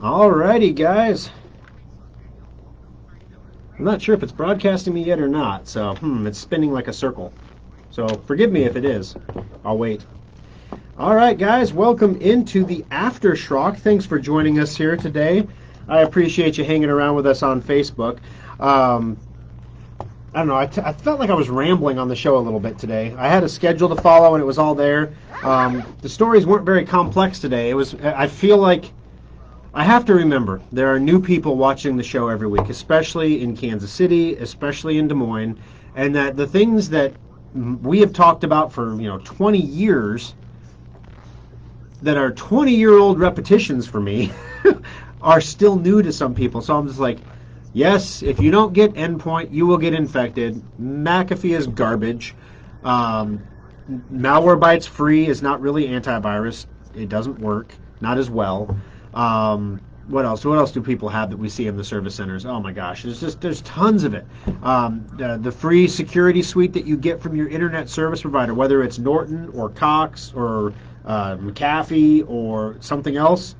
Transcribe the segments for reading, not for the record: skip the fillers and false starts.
Alrighty, guys. I'm not sure if it's broadcasting me yet or not, so it's spinning like a circle. So forgive me if it is. I'll wait. All right, guys, welcome into the After Schrock. Thanks for joining us here today. I appreciate you hanging around with us on Facebook. I don't know. I felt like I was rambling on the show a little bit today. I had a schedule to follow, and it was all there. The stories weren't very complex today. I feel like I have to remember there are new people watching the show every week, especially in Kansas City, especially in Des Moines, and that the things that we have talked about for 20 years that are 20-year-old repetitions for me are still new to some people. So I'm just like, yes, if you don't get endpoint, you will get infected. McAfee is garbage. Malwarebytes free is not really antivirus. It doesn't work, not as well. What else? What else do people have that we see in the service centers? Oh my gosh, there's tons of it. The free security suite that you get from your internet service provider, whether it's Norton or Cox or McAfee or something else,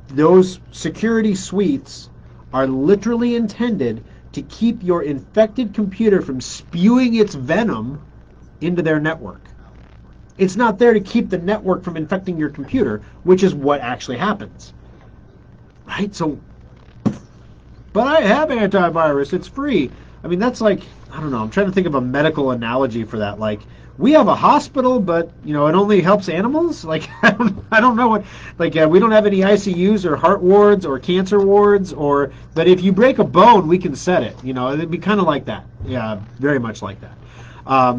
those security suites are literally intended to keep your infected computer from spewing its venom into their network. It's not there to keep the network from infecting your computer, which is what actually happens. Right? So, but I have antivirus. It's free. I mean, that's like, I don't know. I'm trying to think of a medical analogy for that. Like, we have a hospital, but it only helps animals. Like, I don't know what. Like, we don't have any ICUs or heart wards or cancer wards. But if you break a bone, we can set it. It'd be kind of like that. Yeah, very much like that.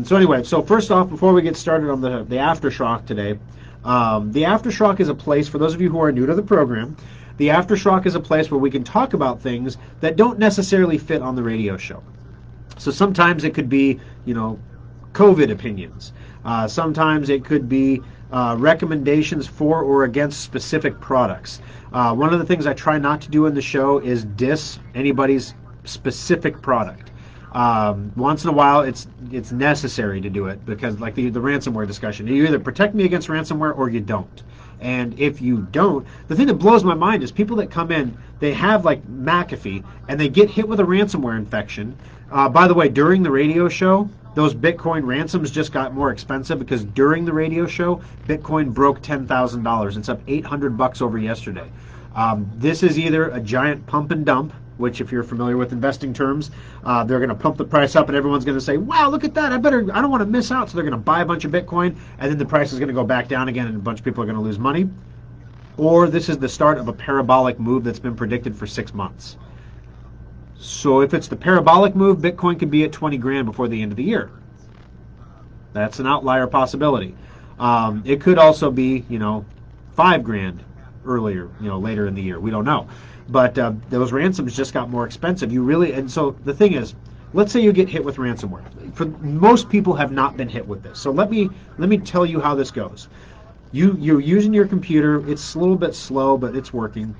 So anyway, so first off, before we get started on the AfterSchrock today, the AfterSchrock is a place for those of you who are new to the program. The AfterSchrock is a place where we can talk about things that don't necessarily fit on the radio show. So sometimes it could be, COVID opinions. Sometimes it could be recommendations for or against specific products. One of the things I try not to do in the show is diss anybody's specific product. Once in a while, it's necessary to do it because, like the ransomware discussion, you either protect me against ransomware or you don't. And if you don't, the thing that blows my mind is people that come in, they have like McAfee, and they get hit with a ransomware infection. By the way, during the radio show, those Bitcoin ransoms just got more expensive because during the radio show, Bitcoin broke $10,000. It's up $800 over yesterday. This is either a giant pump and dump, which if you're familiar with investing terms, they're going to pump the price up and everyone's going to say, wow, look at that, I don't want to miss out. So they're going to buy a bunch of Bitcoin and then the price is going to go back down again and a bunch of people are going to lose money. Or this is the start of a parabolic move that's been predicted for 6 months. So if it's the parabolic move, Bitcoin could be at 20 grand before the end of the year. That's an outlier possibility. It could also be, 5 grand earlier, later in the year. We don't know. But those ransoms just got more expensive. And so the thing is, let's say you get hit with ransomware. For most people have not been hit with this. So let me tell you how this goes. You're using your computer. It's a little bit slow, but it's working.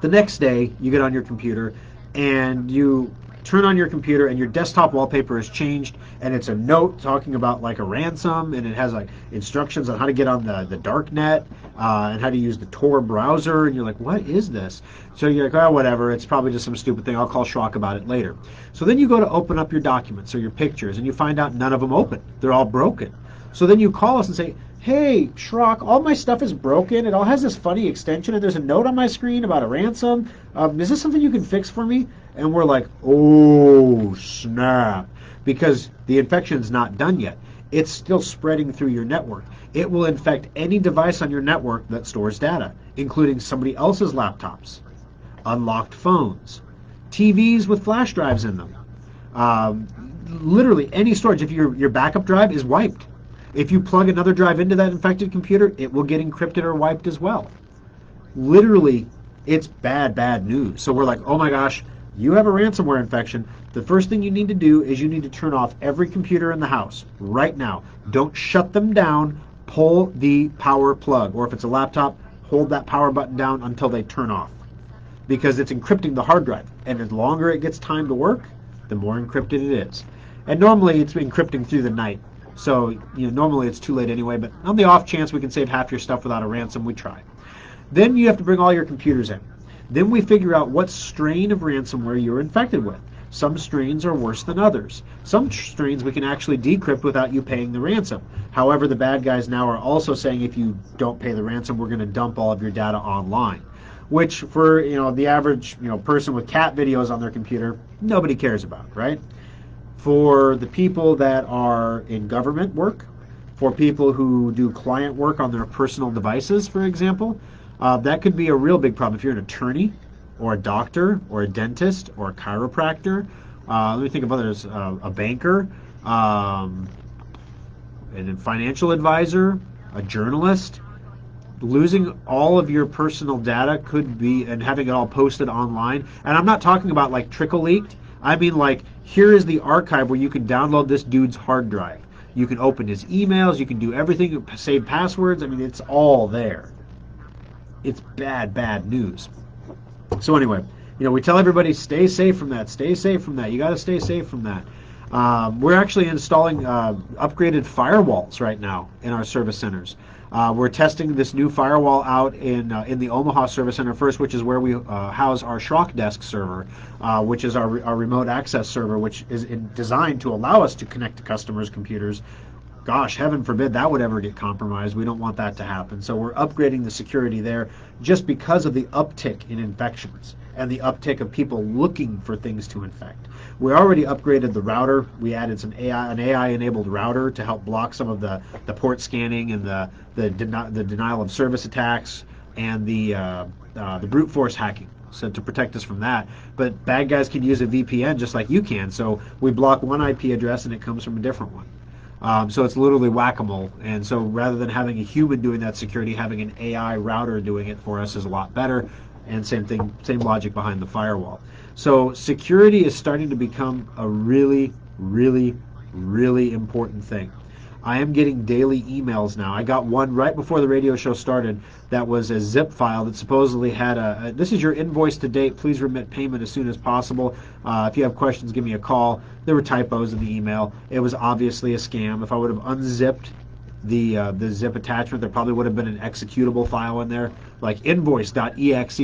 The next day, you get on your computer and you turn on your computer and your desktop wallpaper has changed and it's a note talking about like a ransom and it has like instructions on how to get on the dark net and how to use the Tor browser and you're like, what is this? So you're like, oh, whatever, it's probably just some stupid thing. I'll call Schrock about it later. So then you go to open up your documents or your pictures and you find out none of them open. They're all broken. So then you call us and say, hey, Schrock, all my stuff is broken. It all has this funny extension, and there's a note on my screen about a ransom. Is this something you can fix for me? And we're like, oh, snap. Because the infection's not done yet. It's still spreading through your network. It will infect any device on your network that stores data, including somebody else's laptops, unlocked phones, TVs with flash drives in them. Literally any storage. If your backup drive is wiped, if you plug another drive into that infected computer, it will get encrypted or wiped as well. Literally, it's bad news. So we're like, oh my gosh, you have a ransomware infection. The first thing you need to do is you need to turn off every computer in the house right now. Don't shut them down. Pull the power plug. Or if it's a laptop, hold that power button down until they turn off. Because it's encrypting the hard drive. And the longer it gets time to work, the more encrypted it is. And normally it's encrypting through the night. So, normally it's too late anyway, but on the off chance we can save half your stuff without a ransom, we try. Then you have to bring all your computers in. Then we figure out what strain of ransomware you're infected with. Some strains are worse than others. Some strains we can actually decrypt without you paying the ransom. However, the bad guys now are also saying if you don't pay the ransom, we're going to dump all of your data online. Which for the average person with cat videos on their computer, nobody cares about, right? For the people that are in government work, for people who do client work on their personal devices, for example, that could be a real big problem. If you're an attorney, or a doctor, or a dentist, or a chiropractor. Let me think of others. A banker, and a financial advisor, a journalist. Losing all of your personal data could be, and having it all posted online. And I'm not talking about like trickle leaked. I mean like, here is the archive where you can download this dude's hard drive. You can open his emails. You can do everything. Save passwords. I mean, it's all there. It's bad, bad news. So anyway, we tell everybody stay safe from that. Stay safe from that. You got to stay safe from that. We're actually installing upgraded firewalls right now in our service centers. We're testing this new firewall out in the Omaha Service Center first, which is where we house our Schrock desk server, which is our remote access server, which is designed to allow us to connect to customers' computers. Gosh, heaven forbid that would ever get compromised. We don't want that to happen. So we're upgrading the security there just because of the uptick in infections and the uptick of people looking for things to infect. We already upgraded the router. We added an AI-enabled router to help block some of the port scanning and the denial of service attacks and the brute force hacking. So to protect us from that. But bad guys can use a VPN just like you can. So we block one IP address and it comes from a different one. So it's literally whack-a-mole, and so rather than having a human doing that security, having an AI router doing it for us is a lot better, and same thing, same logic behind the firewall. So security is starting to become a really, really, really important thing. I am getting daily emails now. I got one right before the radio show started that was a zip file that supposedly had this is your invoice to date, please remit payment as soon as possible. If you have questions, give me a call. There were typos in the email. It was obviously a scam. If I would have unzipped the zip attachment, there probably would have been an executable file in there, like invoice.exe,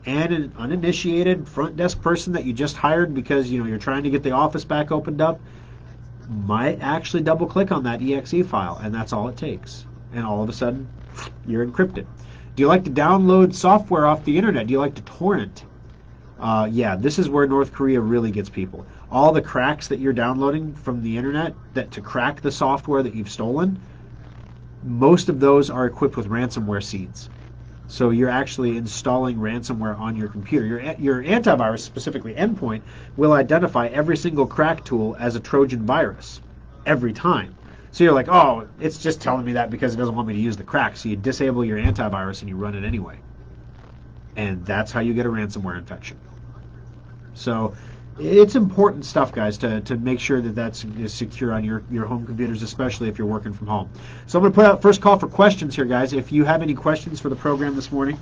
and an uninitiated front desk person that you just hired because you're trying to get the office back opened up might actually double click on that exe file, and that's all it takes, and all of a sudden you're encrypted. Do you like to download software off the internet? Do you like to torrent? Yeah, this is where North Korea really gets people. All the cracks that you're downloading from the internet to crack the software that you've stolen, most of those are equipped with ransomware seeds. So you're actually installing ransomware on your computer. Your antivirus, specifically Endpoint, will identify every single crack tool as a Trojan virus every time. So you're like, oh, it's just telling me that because it doesn't want me to use the crack. So you disable your antivirus and you run it anyway. And that's how you get a ransomware infection. So it's important stuff, guys, to make sure that that's secure on your home computers, especially if you're working from home. So I'm going to put out first call for questions here, guys. If you have any questions for the program this morning,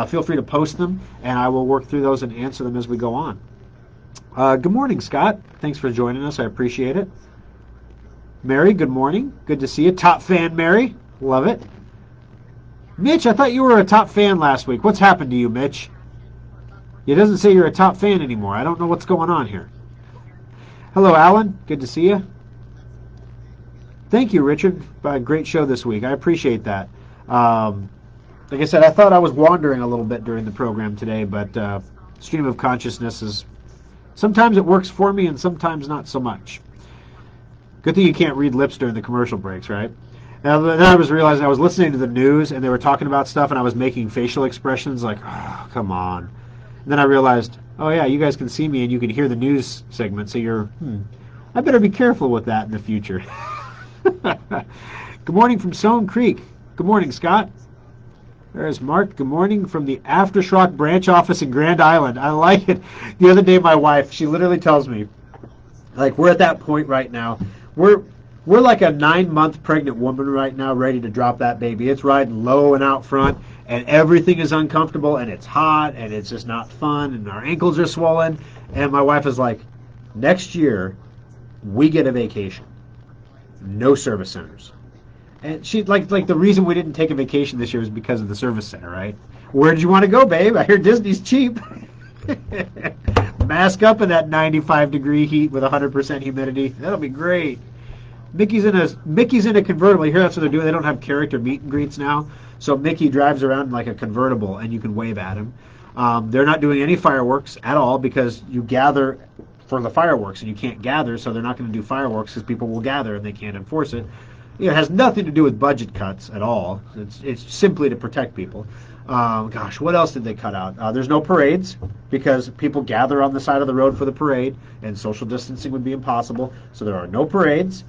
feel free to post them, and I will work through those and answer them as we go on. Good morning, Scott. Thanks for joining us. I appreciate it. Mary, good morning. Good to see you. Top fan, Mary. Love it. Mitch, I thought you were a top fan last week. What's happened to you, Mitch? It doesn't say you're a top fan anymore. I don't know what's going on here. Hello, Alan. Good to see you. Thank you, Richard. Great show this week. I appreciate that. Like I said, I thought I was wandering a little bit during the program today, but stream of consciousness is sometimes it works for me and sometimes not so much. Good thing you can't read lips during the commercial breaks, right? Now, then I was realizing I was listening to the news and they were talking about stuff and I was making facial expressions like, oh, come on. And then I realized, oh yeah, you guys can see me and you can hear the news segment, so I better be careful with that in the future. Good morning from Stone Creek. Good morning, Scott. There's Mark. Good morning from the After Schrock branch office in Grand Island. I like it. The other day, my wife, she literally tells me, like, we're at that point right now. We're like a 9-month pregnant woman right now, ready to drop that baby. It's riding low and out front, and everything is uncomfortable, and it's hot, and it's just not fun, and our ankles are swollen. And my wife is like, next year, we get a vacation. No service centers. And she like the reason we didn't take a vacation this year is because of the service center, right? Where'd you want to go, babe? I hear Disney's cheap. Mask up in that 95-degree heat with 100% humidity. That'll be great. Mickey's in a convertible. Here, that's what they're doing. They don't have character meet and greets now, so Mickey drives around in like a convertible, and you can wave at him. They're not doing any fireworks at all because you gather for the fireworks, and you can't gather, so they're not going to do fireworks because people will gather and they can't enforce it. It has nothing to do with budget cuts at all. It's simply to protect people. Gosh, what else did they cut out? There's no parades because people gather on the side of the road for the parade, and social distancing would be impossible. So there are no parades.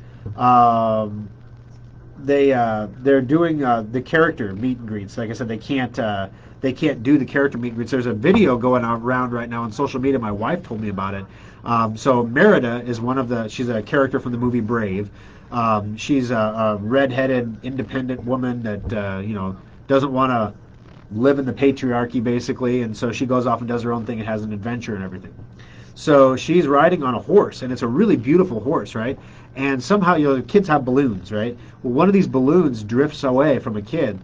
They're doing the character meet and greets. Like I said, they can't do the character meet and greets. There's a video going around right now on social media. My wife told me about it. So Merida is she's a character from the movie Brave. She's a redheaded, independent woman that doesn't want to live in the patriarchy, basically, and so she goes off and does her own thing and has an adventure and everything. So she's riding on a horse, and it's a really beautiful horse, right? And somehow, the kids have balloons, right? Well, one of these balloons drifts away from a kid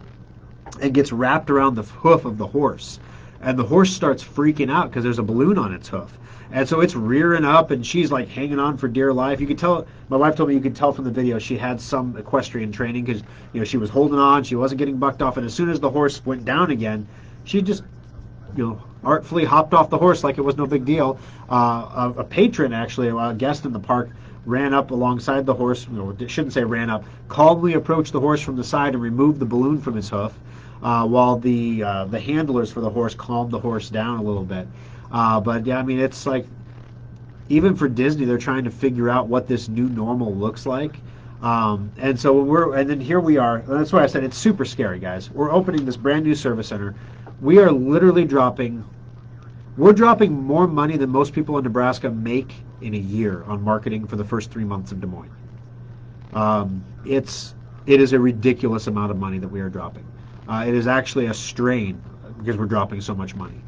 and gets wrapped around the hoof of the horse. And the horse starts freaking out because there's a balloon on its hoof. And so it's rearing up, and she's like hanging on for dear life. You could tell, my wife told me you could tell from the video she had some equestrian training because, she was holding on, she wasn't getting bucked off, and as soon as the horse went down again, she just, artfully hopped off the horse like it was no big deal. A patron, actually, a guest in the park, ran up alongside the horse, shouldn't say ran up, calmly approached the horse from the side and removed the balloon from his hoof, while the handlers for the horse calmed the horse down a little bit. But yeah, I mean, it's like, even for Disney, they're trying to figure out what this new normal looks like. And so and then here we are. That's why I said it's super scary, guys. We're opening this brand new service center. We are literally dropping more money than most people in Nebraska make in a year on marketing for the first 3 months of Des Moines. It is a ridiculous amount of money that we are dropping. It is actually a strain because we're dropping so much money.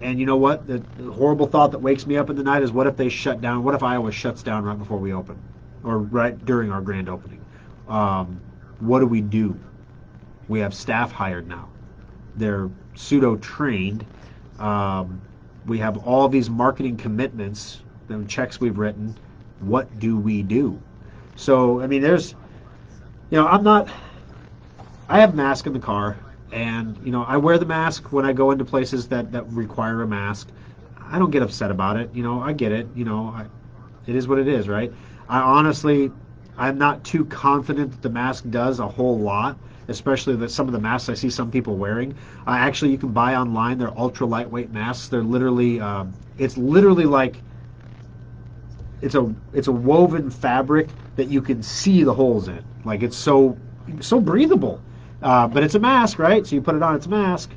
And you know what? The horrible thought that wakes me up in the night is, what if they shut down? What if Iowa shuts down right before we open, or right during our grand opening? What do? We have staff hired now. They're pseudo-trained. We have all these marketing commitments, the checks we've written. What do we do? So, I mean, I have a mask in the car. And, I wear the mask when I go into places that require a mask. I don't get upset about it. I get it. It is what it is, right? I'm not too confident that the mask does a whole lot, especially some of the masks I see some people wearing. Actually, you can buy online. They're ultra lightweight masks. They're literally, it's literally like, it's a woven fabric that you can see the holes in. Like, it's so breathable. But it's a mask, right? So you put it on, it's a mask.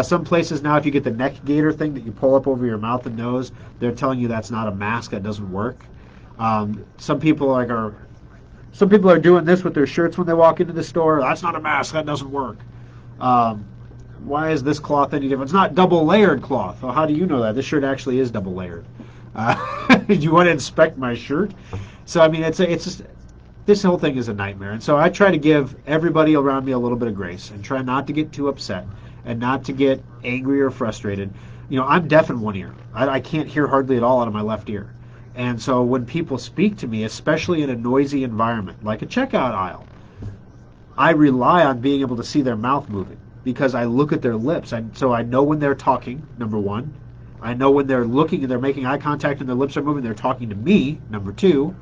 Some places now, if you get the neck gaiter thing that you pull up over your mouth and nose, they're telling you that's not a mask, that doesn't work. Some people are doing this with their shirts when they walk into the store. That's not a mask, that doesn't work. Why is this cloth any different? It's not double layered cloth. Well, how do you know that? This shirt actually is double layered. Do you want to inspect my shirt? So I mean, it's just. This whole thing is a nightmare. And so I try to give everybody around me a little bit of grace and try not to get too upset and not to get angry or frustrated. I'm deaf in one ear. I can't hear hardly at all out of my left ear. And so when people speak to me, especially in a noisy environment, like a checkout aisle, I rely on being able to see their mouth moving because I look at their lips. So I know when they're talking, number one. I know when they're looking and they're making eye contact and their lips are moving, they're talking to me, number two.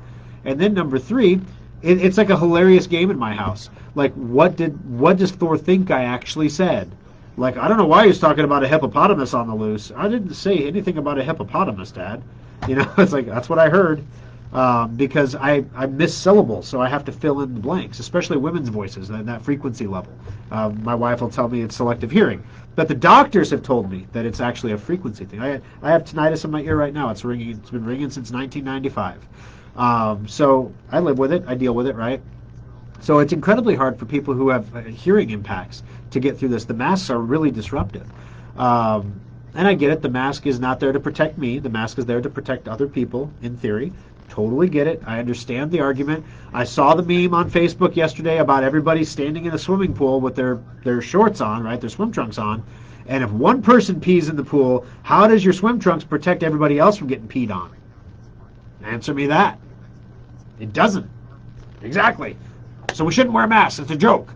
And then number three, it's like a hilarious game in my house. Like, what does Thor think I actually said? Like, I don't know why he's talking about a hippopotamus on the loose. I didn't say anything about a hippopotamus, Dad. It's like, that's what I heard. Because I miss syllables, so I have to fill in the blanks, especially women's voices, that frequency level. My wife will tell me it's selective hearing. But the doctors have told me that it's actually a frequency thing. I have tinnitus in my ear right now. It's ringing. It's been ringing since 1995. So I live with it. I deal with it, right? So it's incredibly hard for people who have hearing impacts to get through this. The masks are really disruptive. And I get it. The mask is not there to protect me. The mask is there to protect other people, in theory. totally get it. I understand the argument. I saw the meme on Facebook yesterday about everybody standing in a swimming pool with their shorts on, right, their swim trunks on. And if one person pees in the pool, how does your swim trunks protect everybody else from getting peed on? Answer me that. It doesn't. Exactly. So we shouldn't wear masks. It's a joke.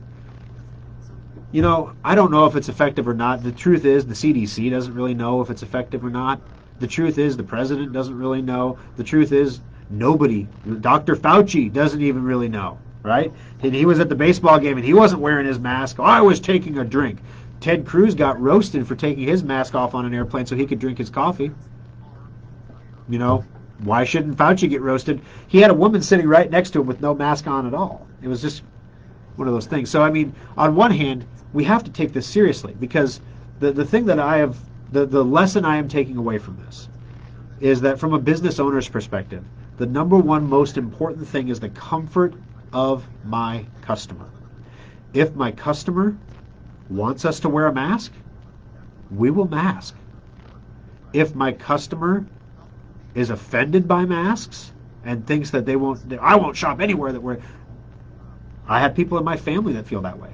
You know, I don't know if it's effective or not. The truth is the CDC doesn't really know if it's effective or not. The truth is the president doesn't really know. The truth is nobody, Dr. Fauci doesn't even really know, right? And he was at the baseball game and he wasn't wearing his mask. I was taking a drink. Ted Cruz got roasted for taking his mask off on an airplane so he could drink his coffee. You know, why shouldn't Fauci get roasted? He had a woman sitting right next to him with no mask on at all. It was just one of those things. So, I mean, on one hand, we have to take this seriously because the thing that I have, the lesson I am taking away from this is that from a business owner's perspective, the number one most important thing is the comfort of my customer. If my customer wants us to wear a mask, we will mask. If my customer is offended by masks and thinks that I won't shop anywhere that wear. I have people in my family that feel that way.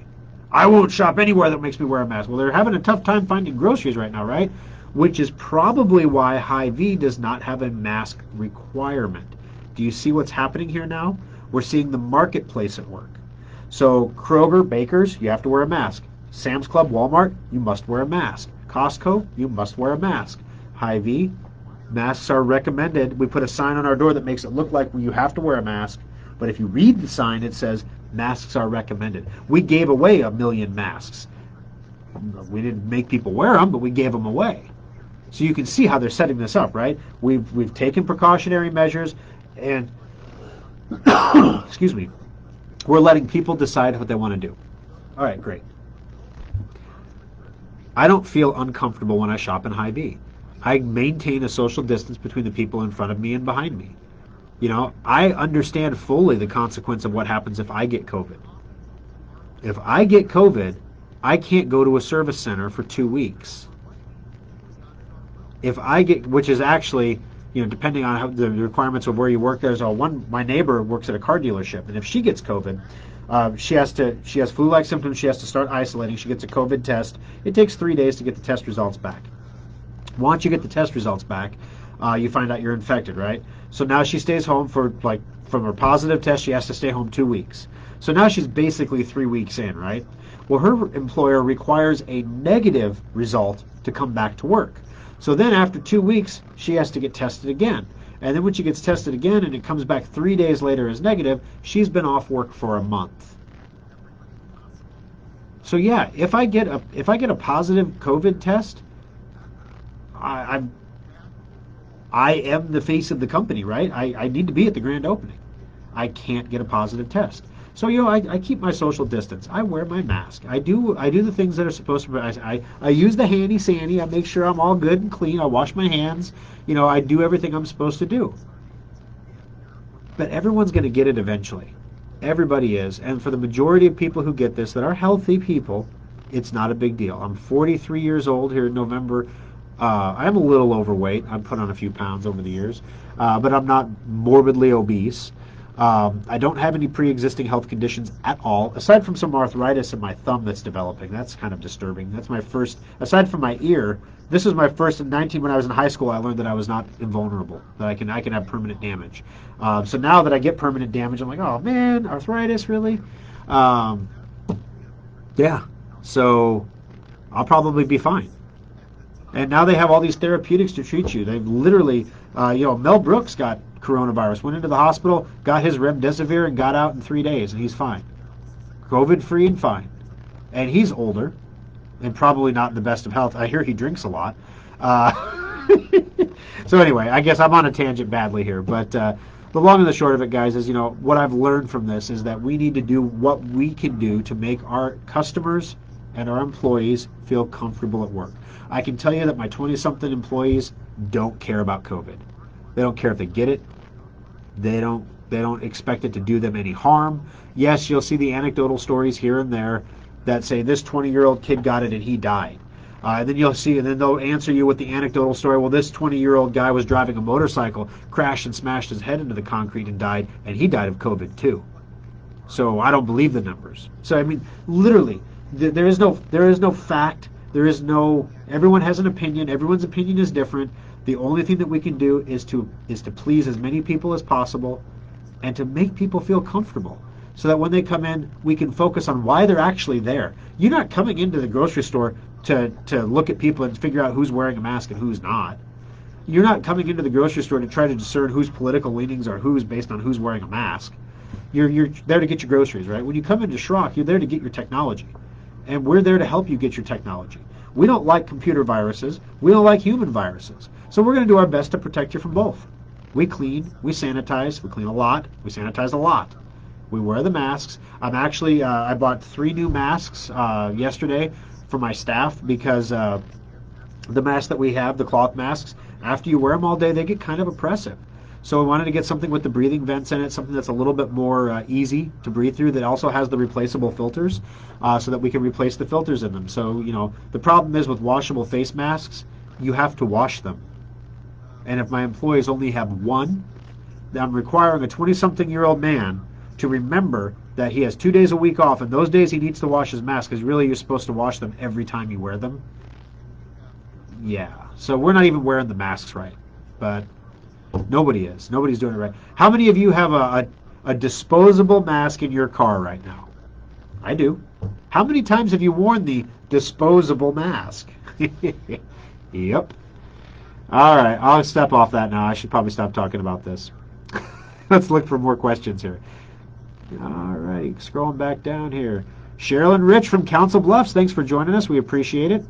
I won't shop anywhere that makes me wear a mask. Well, they're having a tough time finding groceries right now, right? Which is probably why Hy-Vee does not have a mask requirement. Do you see what's happening here now? We're seeing the marketplace at work. So Kroger, Bakers, you have to wear a mask. Sam's Club, Walmart, you must wear a mask. Costco, you must wear a mask. Hy-Vee, masks are recommended. We put a sign on our door that makes it look like you have to wear a mask, but if you read the sign, it says masks are recommended. We gave away 1 million masks. We didn't make people wear them, but we gave them away. So you can see how they're setting this up, right? We've taken precautionary measures, and excuse me, we're letting people decide what they want to do. All right, great. I don't feel uncomfortable when I shop in Hy-Vee. I maintain a social distance between the people in front of me and behind me. You know, I understand fully the consequence of what happens if I get COVID. If I get COVID, I can't go to a service center for 2 weeks. If I get, which is actually, you know, depending on how the requirements of where you work, my neighbor works at a car dealership, and if she gets COVID, she has flu-like symptoms, she has to start isolating, she gets a COVID test. It takes 3 days to get the test results back. Once you get the test results back, you find out you're infected, right? So now she stays home from her positive test, she has to stay home 2 weeks. So now she's basically 3 weeks in, right? Well, her employer requires a negative result to come back to work. So then after 2 weeks, she has to get tested again. And then when she gets tested again and it comes back 3 days later as negative, she's been off work for a month. So yeah, if I get a positive COVID test, I am the face of the company, right? I need to be at the grand opening. I can't get a positive test. So, you know, I keep my social distance. I wear my mask. I do the things that are supposed to be. I use the handy sandy. I make sure I'm all good and clean. I wash my hands. You know, I do everything I'm supposed to do. But everyone's going to get it eventually. Everybody is. And for the majority of people who get this that are healthy people, it's not a big deal. I'm 43 years old here in November. I'm a little overweight. I've put on a few pounds over the years, but I'm not morbidly obese. I don't have any pre-existing health conditions at all, aside from some arthritis in my thumb that's developing. That's kind of disturbing. That's my first, aside from my ear, this was my first in 19 when I was in high school. I learned that I was not invulnerable, that I can have permanent damage. So now that I get permanent damage, I'm like, oh man, arthritis, really? Yeah, so I'll probably be fine. And now they have all these therapeutics to treat you. They've literally, Mel Brooks got coronavirus, went into the hospital, got his remdesivir, and got out in 3 days, and he's fine. COVID-free and fine. And he's older, and probably not in the best of health. I hear he drinks a lot. So anyway, I guess I'm on a tangent badly here, but the long and the short of it, guys, is, you know, what I've learned from this is that we need to do what we can do to make our customers and our employees feel comfortable at work. I can tell you that my 20-something employees don't care about COVID. They don't care if they get it. They don't expect it to do them any harm. Yes, you'll see the anecdotal stories here and there that say this 20-year-old kid got it and he died. And then you'll see, and then they'll answer you with the anecdotal story. Well, this 20-year-old guy was driving a motorcycle, crashed and smashed his head into the concrete and died, and he died of COVID too. So I don't believe the numbers. So I mean, literally, there is no fact. There is no. Everyone has an opinion. Everyone's opinion is different. The only thing that we can do is to please as many people as possible, and to make people feel comfortable, so that when they come in, we can focus on why they're actually there. You're not coming into the grocery store to look at people and figure out who's wearing a mask and who's not. You're not coming into the grocery store to try to discern whose political leanings are whose based on who's wearing a mask. You're there to get your groceries, right? When you come into Schrock, you're there to get your technology. And we're there to help you get your technology. We don't like computer viruses. We don't like human viruses. So we're going to do our best to protect you from both. We clean, we sanitize, we clean a lot, we sanitize a lot. We wear the masks. I'm actually, I bought 3 new masks yesterday for my staff because the masks that we have, the cloth masks, after you wear them all day, they get kind of oppressive. So we wanted to get something with the breathing vents in it, something that's a little bit more easy to breathe through, that also has the replaceable filters, so that we can replace the filters in them. So, you know, the problem is with washable face masks, you have to wash them. And if my employees only have one, then I'm requiring a 20-something-year-old man to remember that he has 2 days a week off, and those days he needs to wash his mask, because really you're supposed to wash them every time you wear them. Yeah, so we're not even wearing the masks right, but nobody is. Nobody's doing it right. How many of you have a disposable mask in your car right now? I do. How many times have you worn the disposable mask? Yep. All right, I'll step off that now. I should probably stop talking about this. Let's look for more questions here. All right, scrolling back down here. Cheryl and Rich from Council Bluffs, thanks for joining us. We appreciate it.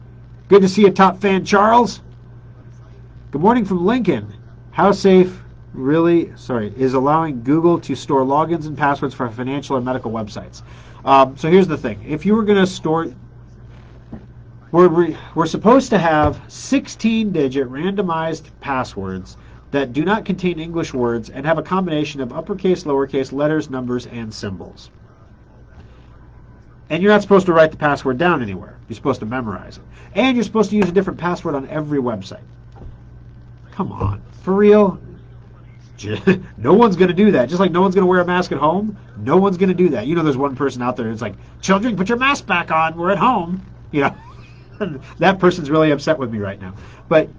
Good to see you, top fan Charles. Good morning from Lincoln. How safe is allowing Google to store logins and passwords for financial or medical websites? So here's the thing. If you were going to store, we're supposed to have 16-digit randomized passwords that do not contain English words and have a combination of uppercase, lowercase, letters, numbers, and symbols. And you're not supposed to write the password down anywhere. You're supposed to memorize it. And you're supposed to use a different password on every website. Come on. For real? No one's going to do that. Just like no one's going to wear a mask at home, no one's going to do that. You know, there's one person out there that's like, children, put your mask back on. We're at home. You know, that person's really upset with me right now. But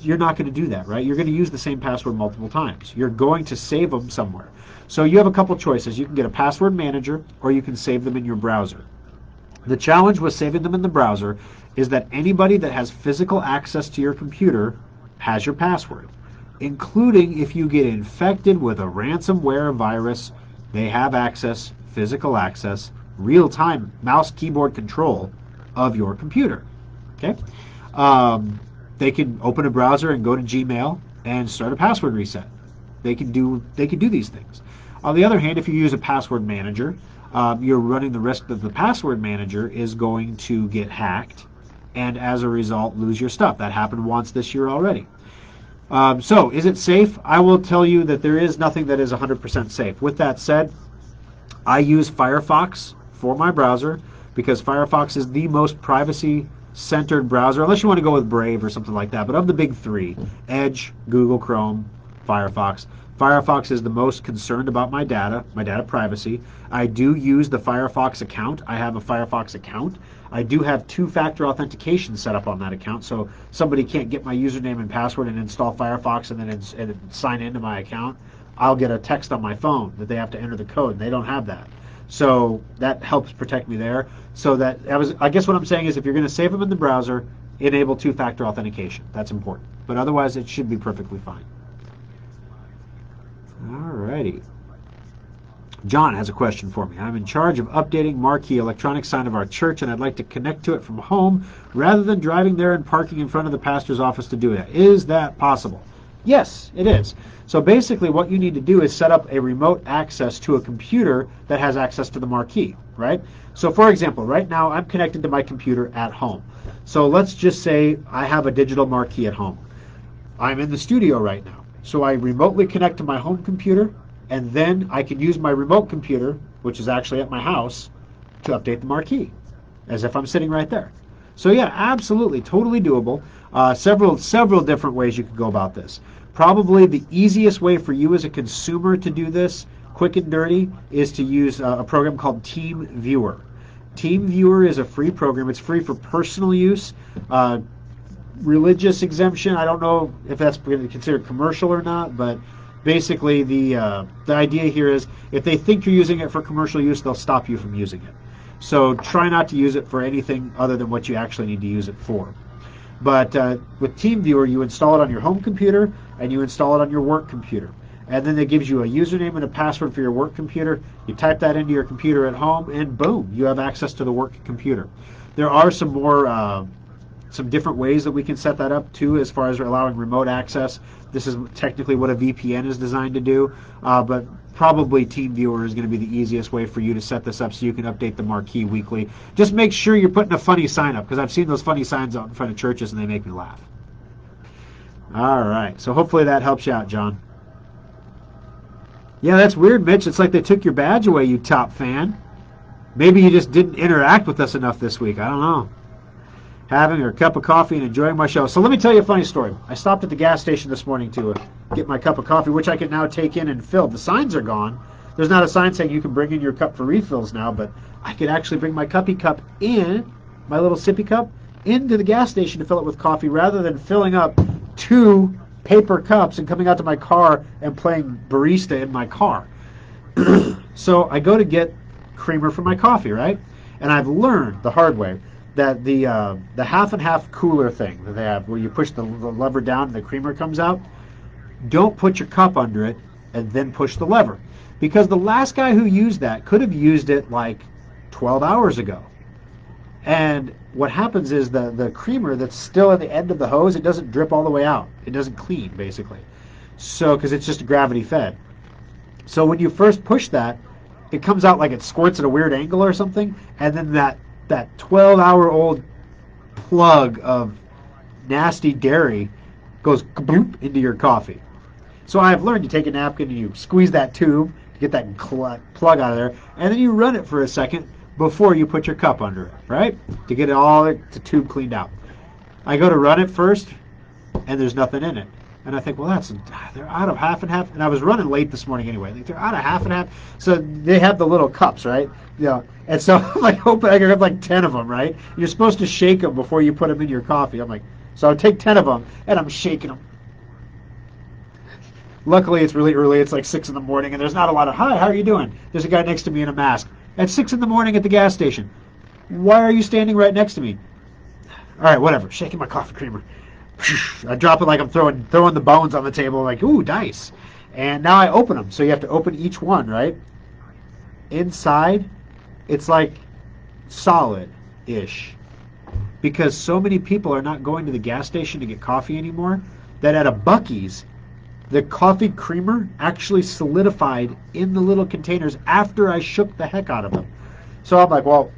you're not going to do that, right? You're going to use the same password multiple times. You're going to save them somewhere. So you have a couple choices. You can get a password manager, or you can save them in your browser. The challenge with saving them in the browser is that anybody that has physical access to your computer has your password, including if you get infected with a ransomware virus. They have access, physical access, real-time mouse keyboard control of your computer. Okay? They can open a browser and go to Gmail and start a password reset. They can do these things. On the other hand, if you use a password manager, you're running the risk that the password manager is going to get hacked and as a result lose your stuff. That happened once this year already. So is it safe? I will tell you that there is nothing that is 100% safe. With that said, I use Firefox for my browser because Firefox is the most privacy-centered browser, unless you want to go with Brave or something like that. But of the big three, Edge, Google Chrome, Firefox, Firefox is the most concerned about my data privacy. I do use the Firefox account. I have a Firefox account. I do have two-factor authentication set up on that account, so somebody can't get my username and password and install Firefox and then sign into my account. I'll get a text on my phone that they have to enter the code, and they don't have that. So that helps protect me there. So that I guess what I'm saying is if you're going to save them in the browser, enable two-factor authentication. That's important. But otherwise, it should be perfectly fine. Alrighty. John has a question for me. I'm in charge of updating marquee electronic sign of our church, and I'd like to connect to it from home rather than driving there and parking in front of the pastor's office to do that. Is that possible? Yes, it is. So basically what you need to do is set up a remote access to a computer that has access to the marquee, right? So for example, right now I'm connected to my computer at home. So let's just say I have a digital marquee at home. I'm in the studio right now. So I remotely connect to my home computer, and then I can use my remote computer, which is actually at my house, to update the marquee, as if I'm sitting right there. So yeah, absolutely, totally doable. Several different ways you could go about this. Probably the easiest way for you as a consumer to do this, quick and dirty, is to use a program called Team Viewer. Team Viewer is a free program. It's free for personal use. Religious exemption, I don't know if that's considered commercial or not, but basically the idea here is if they think you're using it for commercial use, they'll stop you from using it. So try not to use it for anything other than what you actually need to use it for. But with TeamViewer, you install it on your home computer and you install it on your work computer. And then it gives you a username and a password for your work computer. You type that into your computer at home, and boom, you have access to the work computer. There are some different ways that we can set that up too, as far as allowing remote access. This is technically what a VPN is designed to do, but probably TeamViewer is going to be the easiest way for you to set this up so you can update the marquee weekly. Just make sure you're putting a funny sign up, because I've seen those funny signs out in front of churches and they make me laugh. All right, so hopefully that helps you out, John. Yeah, that's weird, Mitch. It's like they took your badge away, you top fan. Maybe you just didn't interact with us enough this week. I don't know. Having a cup of coffee and enjoying my show. So let me tell you a funny story. I stopped at the gas station this morning to get my cup of coffee, which I can now take in and fill. The signs are gone. There's not a sign saying you can bring in your cup for refills now, but I could actually bring my cuppy cup in, my little sippy cup, into the gas station to fill it with coffee rather than filling up 2 paper cups and coming out to my car and playing barista in my car. So I go to get creamer for my coffee, right? And I've learned the hard way that the half and half cooler thing that they have, where you push the lever down and the creamer comes out, don't put your cup under it and then push the lever. Because the last guy who used that could have used it like 12 hours ago. And what happens is the creamer that's still at the end of the hose, it doesn't drip all the way out. It doesn't clean, basically. So, because it's just gravity fed. So when you first push that, it comes out like it squirts at a weird angle or something, and then that 12-hour-old plug of nasty dairy goes bloop into your coffee. So I've learned you take a napkin and you squeeze that tube to get that plug out of there, and then you run it for a second before you put your cup under it, right? To get it all the tube cleaned out. I go to run it first, and there's nothing in it. And I think, well, they're out of half and half. And I was running late this morning anyway. They're out of half and half. So they have the little cups, right? You know, and so I'm like, hoping I can have like 10 of them, right? You're supposed to shake them before you put them in your coffee. I'm like, so I take 10 of them, and I'm shaking them. Luckily, it's really early. It's like 6 in the morning, and there's not a lot of, hi, how are you doing? There's a guy next to me in a mask. At 6 in the morning at the gas station. Why are you standing right next to me? All right, whatever. Shaking my coffee creamer. I drop it like I'm throwing the bones on the table, like, ooh, dice. And now I open them. So you have to open each one, right? Inside, it's like solid-ish. Because so many people are not going to the gas station to get coffee anymore that at a Buc-ee's, the coffee creamer actually solidified in the little containers after I shook the heck out of them. So I'm like, well,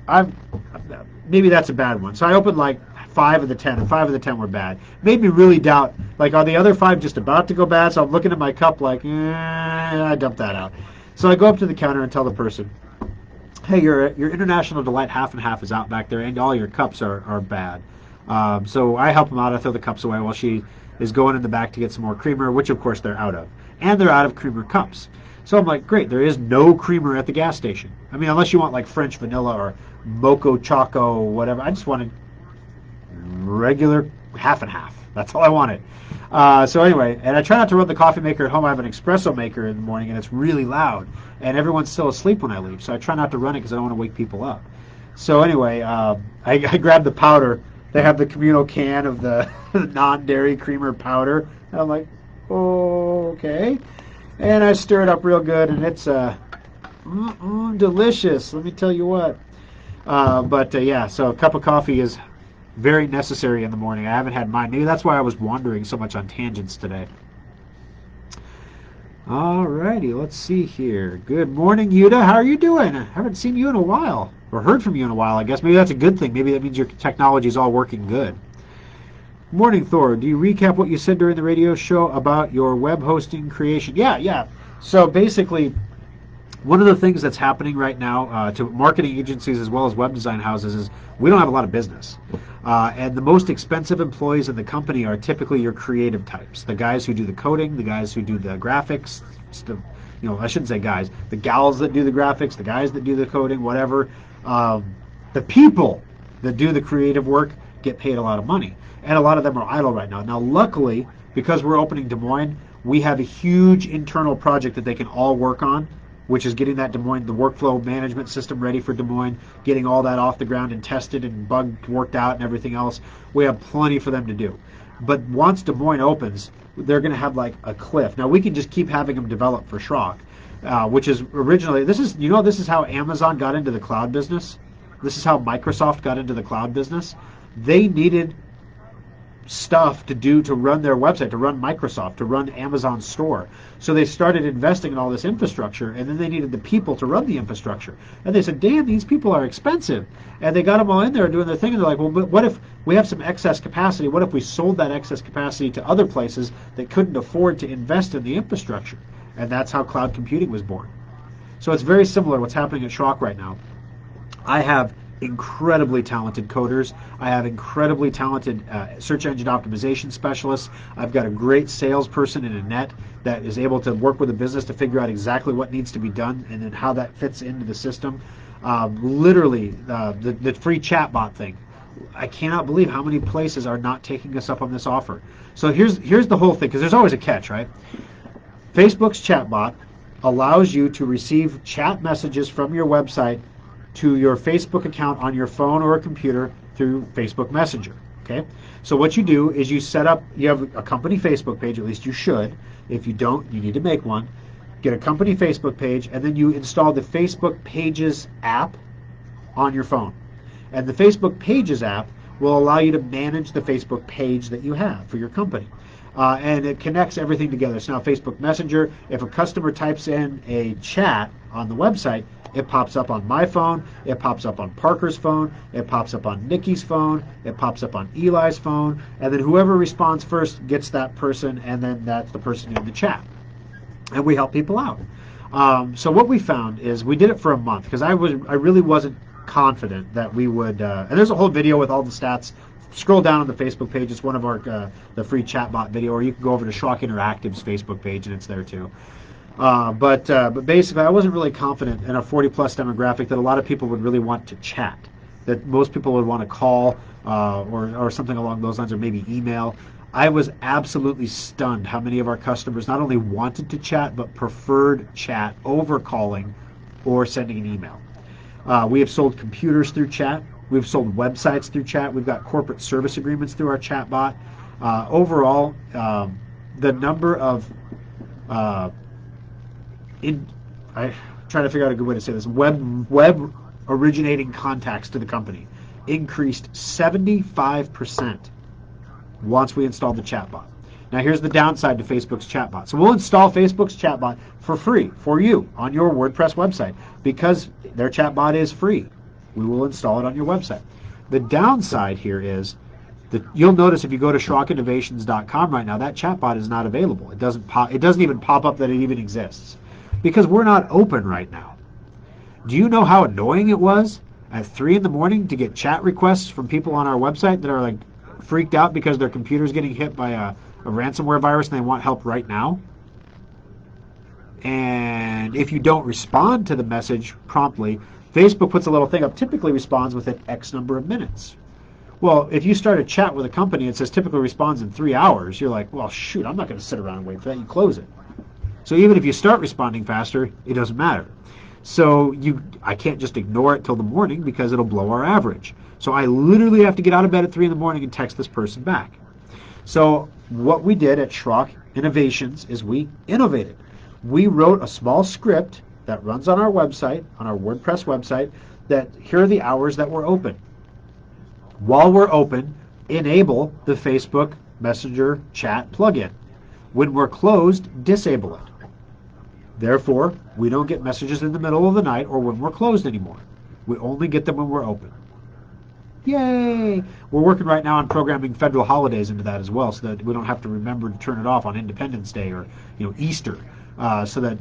maybe that's a bad one. So I opened like 5 of the 10, and 5 of the 10 were bad. Made me really doubt, like, are the other 5 just about to go bad? So I'm looking at my cup like, I dumped that out. So I go up to the counter and tell the person, hey, your International Delight half and half is out back there, and all your cups are bad. So I help them out. I throw the cups away while she is going in the back to get some more creamer, which of course they're out of. And they're out of creamer cups. So I'm like, great, there is no creamer at the gas station. I mean, unless you want like French vanilla or Mocha Choco, whatever. I just wanted regular half and half. That's all I wanted. So anyway, and I try not to run the coffee maker at home. I have an espresso maker in the morning, and it's really loud. And everyone's still asleep when I leave. So I try not to run it because I don't want to wake people up. So anyway, I grabbed the powder. They have the communal can of the non-dairy creamer powder. And I'm like, oh, okay. And I stir it up real good, and it's delicious. Let me tell you what. Yeah, so a cup of coffee is very necessary in the morning. I haven't had mine. Maybe that's why I was wandering so much on tangents today. Alrighty, let's see here. Good morning, Yuta. How are you doing? I haven't seen you in a while, or heard from you in a while, I guess. Maybe that's a good thing. Maybe that means your technology is all working good. Morning, Thor. Do you recap what you said during the radio show about your web hosting creation? Yeah. So basically, One of the things that's happening right now to marketing agencies as well as web design houses is we don't have a lot of business. And the most expensive employees in the company are typically your creative types. The guys who do the coding, the guys who do the graphics, I shouldn't say guys, the gals that do the graphics, the guys that do the coding, whatever. The people that do the creative work get paid a lot of money. And a lot of them are idle right now. Now, luckily, because we're opening Des Moines, we have a huge internal project that they can all work on, which is getting that Des Moines, the workflow management system ready for Des Moines, getting all that off the ground and tested and bugged, worked out and everything else. We have plenty for them to do. But once Des Moines opens, they're going to have like a cliff. Now, we can just keep having them develop for Schrock, which is originally, this is how Amazon got into the cloud business. This is how Microsoft got into the cloud business. They needed stuff to run their website, to run Microsoft, to run Amazon store. So they started investing in all this infrastructure, and then they needed the people to run the infrastructure. And they said, damn, these people are expensive. And they got them all in there doing their thing, and they're like, well, but what if we have some excess capacity? What if we sold that excess capacity to other places that couldn't afford to invest in the infrastructure? And that's how cloud computing was born. So it's very similar to what's happening at Schrock right now. I have incredibly talented coders. I have incredibly talented search engine optimization specialists. I've got a great salesperson in Annette that is able to work with a business to figure out exactly what needs to be done and then how that fits into the system. Literally, the free chatbot thing. I cannot believe how many places are not taking us up on this offer. So here's the whole thing, because there's always a catch, right? Facebook's chatbot allows you to receive chat messages from your website to your Facebook account on your phone or a computer through Facebook Messenger. Okay, so what you do is you have a company Facebook page, at least you should. If you don't, you need to make one. Get a company Facebook page, and then you install the Facebook Pages app on your phone. And the Facebook Pages app will allow you to manage the Facebook page that you have for your company. And it connects everything together. So now Facebook Messenger, if a customer types in a chat on the website, it pops up on my phone, it pops up on Parker's phone, it pops up on Nikki's phone, it pops up on Eli's phone, and then whoever responds first gets that person, and then that's the person in the chat. And we help people out. So what we found is we did it for a month, because I really wasn't confident that we would, and there's a whole video with all the stats. Scroll down on the Facebook page, it's one of our the free chatbot video, or you can go over to Schrock Interactive's Facebook page and it's there too. But basically, I wasn't really confident in a 40-plus demographic that a lot of people would really want to chat, that most people would want to call or something along those lines, or maybe email. I was absolutely stunned how many of our customers not only wanted to chat, but preferred chat over calling or sending an email. We have sold computers through chat. We've sold websites through chat. We've got corporate service agreements through our chatbot. Overall, the number of I'm trying to figure out a good way to say this, web originating contacts to the company increased 75% once we installed the chatbot. Now here's the downside to Facebook's chatbot. So we'll install Facebook's chatbot for free for you on your WordPress website because their chatbot is free. We will install it on your website. The downside here is that you'll notice if you go to SchrockInnovations.com right now, that chatbot is not available. It doesn't even pop up that it even exists because we're not open right now. Do you know how annoying it was at 3 in the morning to get chat requests from people on our website that are like freaked out because their computer's getting hit by a ransomware virus and they want help right now? And if you don't respond to the message promptly, Facebook puts a little thing up, typically responds within X number of minutes. Well, if you start a chat with a company and it says typically responds in 3 hours, you're like, well, shoot, I'm not going to sit around and wait for that. You close it. So even if you start responding faster, it doesn't matter. So I can't just ignore it till the morning because it'll blow our average. So I literally have to get out of bed at 3 in the morning and text this person back. So what we did at Schrock Innovations is we innovated. We wrote a small script that runs on our website, on our WordPress website, that here are the hours that we're open. While we're open, enable the Facebook Messenger chat plugin. When we're closed, disable it. Therefore, we don't get messages in the middle of the night or when we're closed anymore. We only get them when we're open. Yay! We're working right now on programming federal holidays into that as well, so that we don't have to remember to turn it off on Independence Day or Easter, so that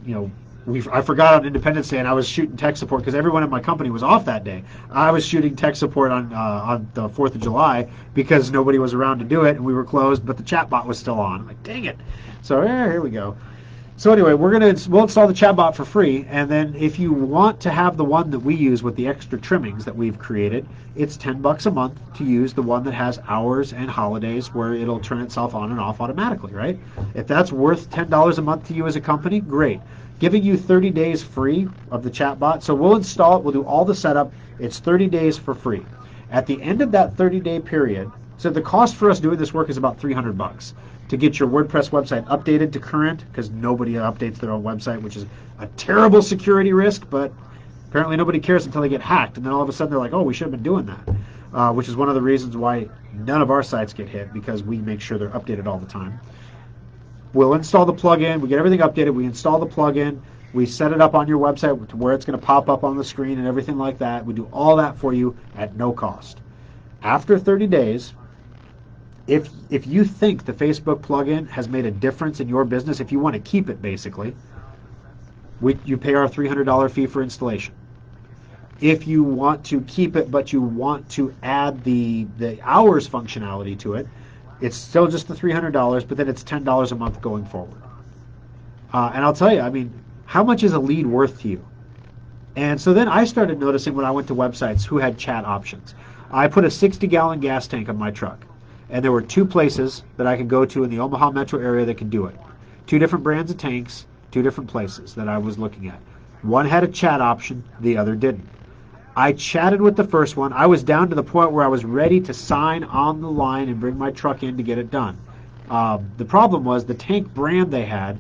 I forgot on Independence Day, and I was shooting tech support because everyone in my company was off that day. I was shooting tech support on the 4th of July because nobody was around to do it, and we were closed, but the chatbot was still on. I'm like, dang it! So here we go. So anyway, we'll install the chatbot for free, and then if you want to have the one that we use with the extra trimmings that we've created, it's $10 a month to use the one that has hours and holidays where it'll turn itself on and off automatically, right? If that's worth $10 a month to you as a company, great. Giving you 30 days free of the chatbot. So we'll install it, we'll do all the setup. It's 30 days for free. At the end of that 30-day period, so the cost for us doing this work is about $300 to get your WordPress website updated to current, because nobody updates their own website, which is a terrible security risk, but apparently nobody cares until they get hacked, and then all of a sudden they're like, oh, we should have been doing that, which is one of the reasons why none of our sites get hit, because we make sure they're updated all the time. We'll install the plugin, we get everything updated, we install the plugin, we set it up on your website to where it's going to pop up on the screen and everything like that. We do all that for you at no cost. After 30 days, if you think the Facebook plugin has made a difference in your business, if you want to keep it basically, you pay our $300 fee for installation. If you want to keep it but you want to add the hours functionality to it, it's still just the $300, but then it's $10 a month going forward. And I'll tell you, I mean, how much is a lead worth to you? And so then I started noticing when I went to websites who had chat options. I put a 60-gallon gas tank on my truck, and there were 2 places that I could go to in the Omaha metro area that could do it. 2 different brands of tanks, 2 different places that I was looking at. One had a chat option, the other didn't. I chatted with the first one. I was down to the point where I was ready to sign on the line and bring my truck in to get it done. The problem was the tank brand they had,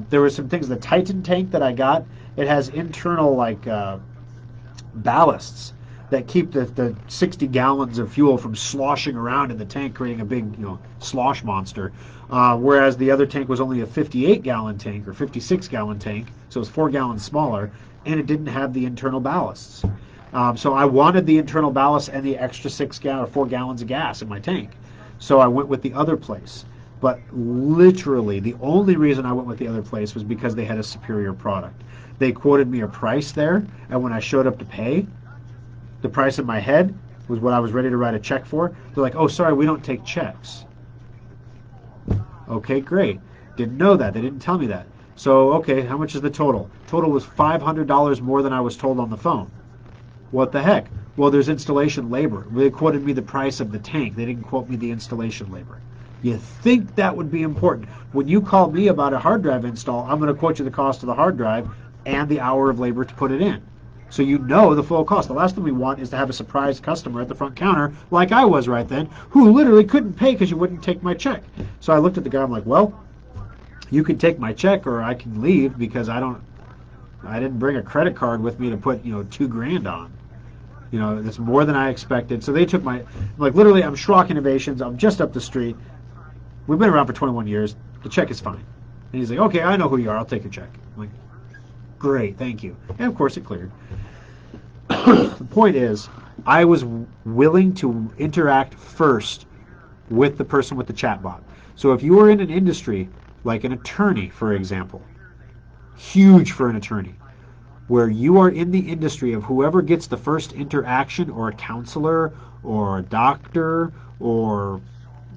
there were some things, the Titan tank that I got, it has internal ballasts that keep the 60 gallons of fuel from sloshing around in the tank, creating a big slosh monster. Whereas the other tank was only a 58-gallon tank or 56-gallon tank, so it was 4 gallons smaller, and it didn't have the internal ballasts. So I wanted the internal ballast and the extra 4 gallons of gas in my tank. So I went with the other place. But literally, the only reason I went with the other place was because they had a superior product. They quoted me a price there, and when I showed up to pay, the price in my head was what I was ready to write a check for. They're like, oh, sorry, we don't take checks. Okay, great. Didn't know that. They didn't tell me that. So, okay, how much is the total? Total was $500 more than I was told on the phone. What the heck? Well, there's installation labor. They quoted me the price of the tank. They didn't quote me the installation labor. You think that would be important. When you call me about a hard drive install, I'm going to quote you the cost of the hard drive and the hour of labor to put it in. So you know the full cost. The last thing we want is to have a surprised customer at the front counter, like I was right then, who literally couldn't pay because you wouldn't take my check. So I looked at the guy, I'm like, well, you can take my check or I can leave because I didn't bring a credit card with me to put, $2,000 on. It's more than I expected. So they took literally, I'm Schrock Innovations. I'm just up the street. We've been around for 21 years. The check is fine. And he's like, okay, I know who you are. I'll take your check. I'm like, great, thank you. And of course it cleared. The point is, I was willing to interact first with the person with the chatbot. So if you are in an industry, like an attorney, for example, huge for an attorney, where you are in the industry of whoever gets the first interaction, or a counselor, or a doctor, or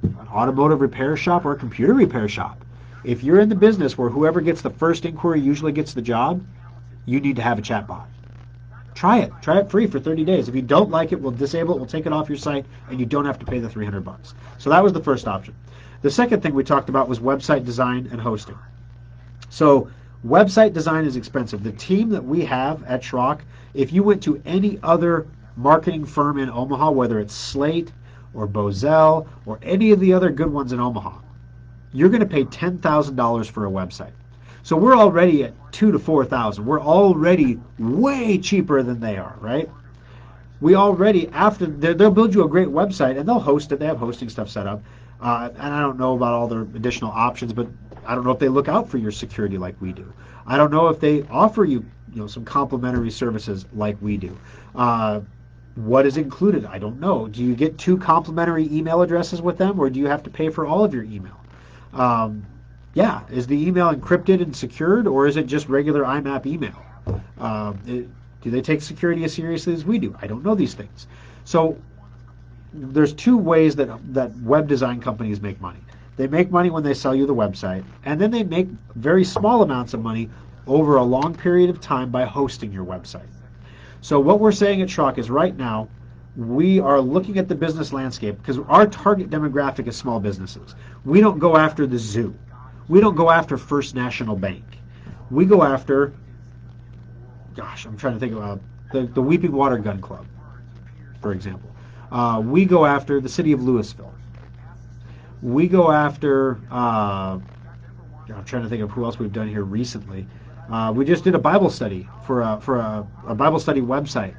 an automotive repair shop, or a computer repair shop. If you're in the business where whoever gets the first inquiry usually gets the job, you need to have a chatbot. Try it. Try it free for 30 days. If you don't like it, we'll disable it, we'll take it off your site, and you don't have to pay the $300. So that was the first option. The second thing we talked about was website design and hosting. So website design is expensive. The team that we have at Schrock, if you went to any other marketing firm in Omaha, whether it's Slate or Bozell or any of the other good ones in Omaha, you're going to pay $10,000 for a website. So we're already at $2,000 to $4,000. We're already way cheaper than they are, right? We already, they'll build you a great website and they'll host it. They have hosting stuff set up. And I don't know about all their additional options, but I don't know if they look out for your security like we do. I don't know if they offer you, some complimentary services like we do. What is included? I don't know. Do you get 2 complimentary email addresses with them, or do you have to pay for all of your email? Yeah, is the email encrypted and secured, or is it just regular IMAP email? Do they take security as seriously as we do? I don't know these things. So there's two ways that web design companies make money. They make money when they sell you the website, and then they make very small amounts of money over a long period of time by hosting your website. So what we're saying at Schrock is right now, we are looking at the business landscape because our target demographic is small businesses. We don't go after the zoo. We don't go after First National Bank. We go after, gosh, I'm trying to think about the Weeping Water Gun Club, for example. We go after the city of Louisville. We go after, I'm trying to think of who else we've done here recently. We just did a Bible study for a Bible study website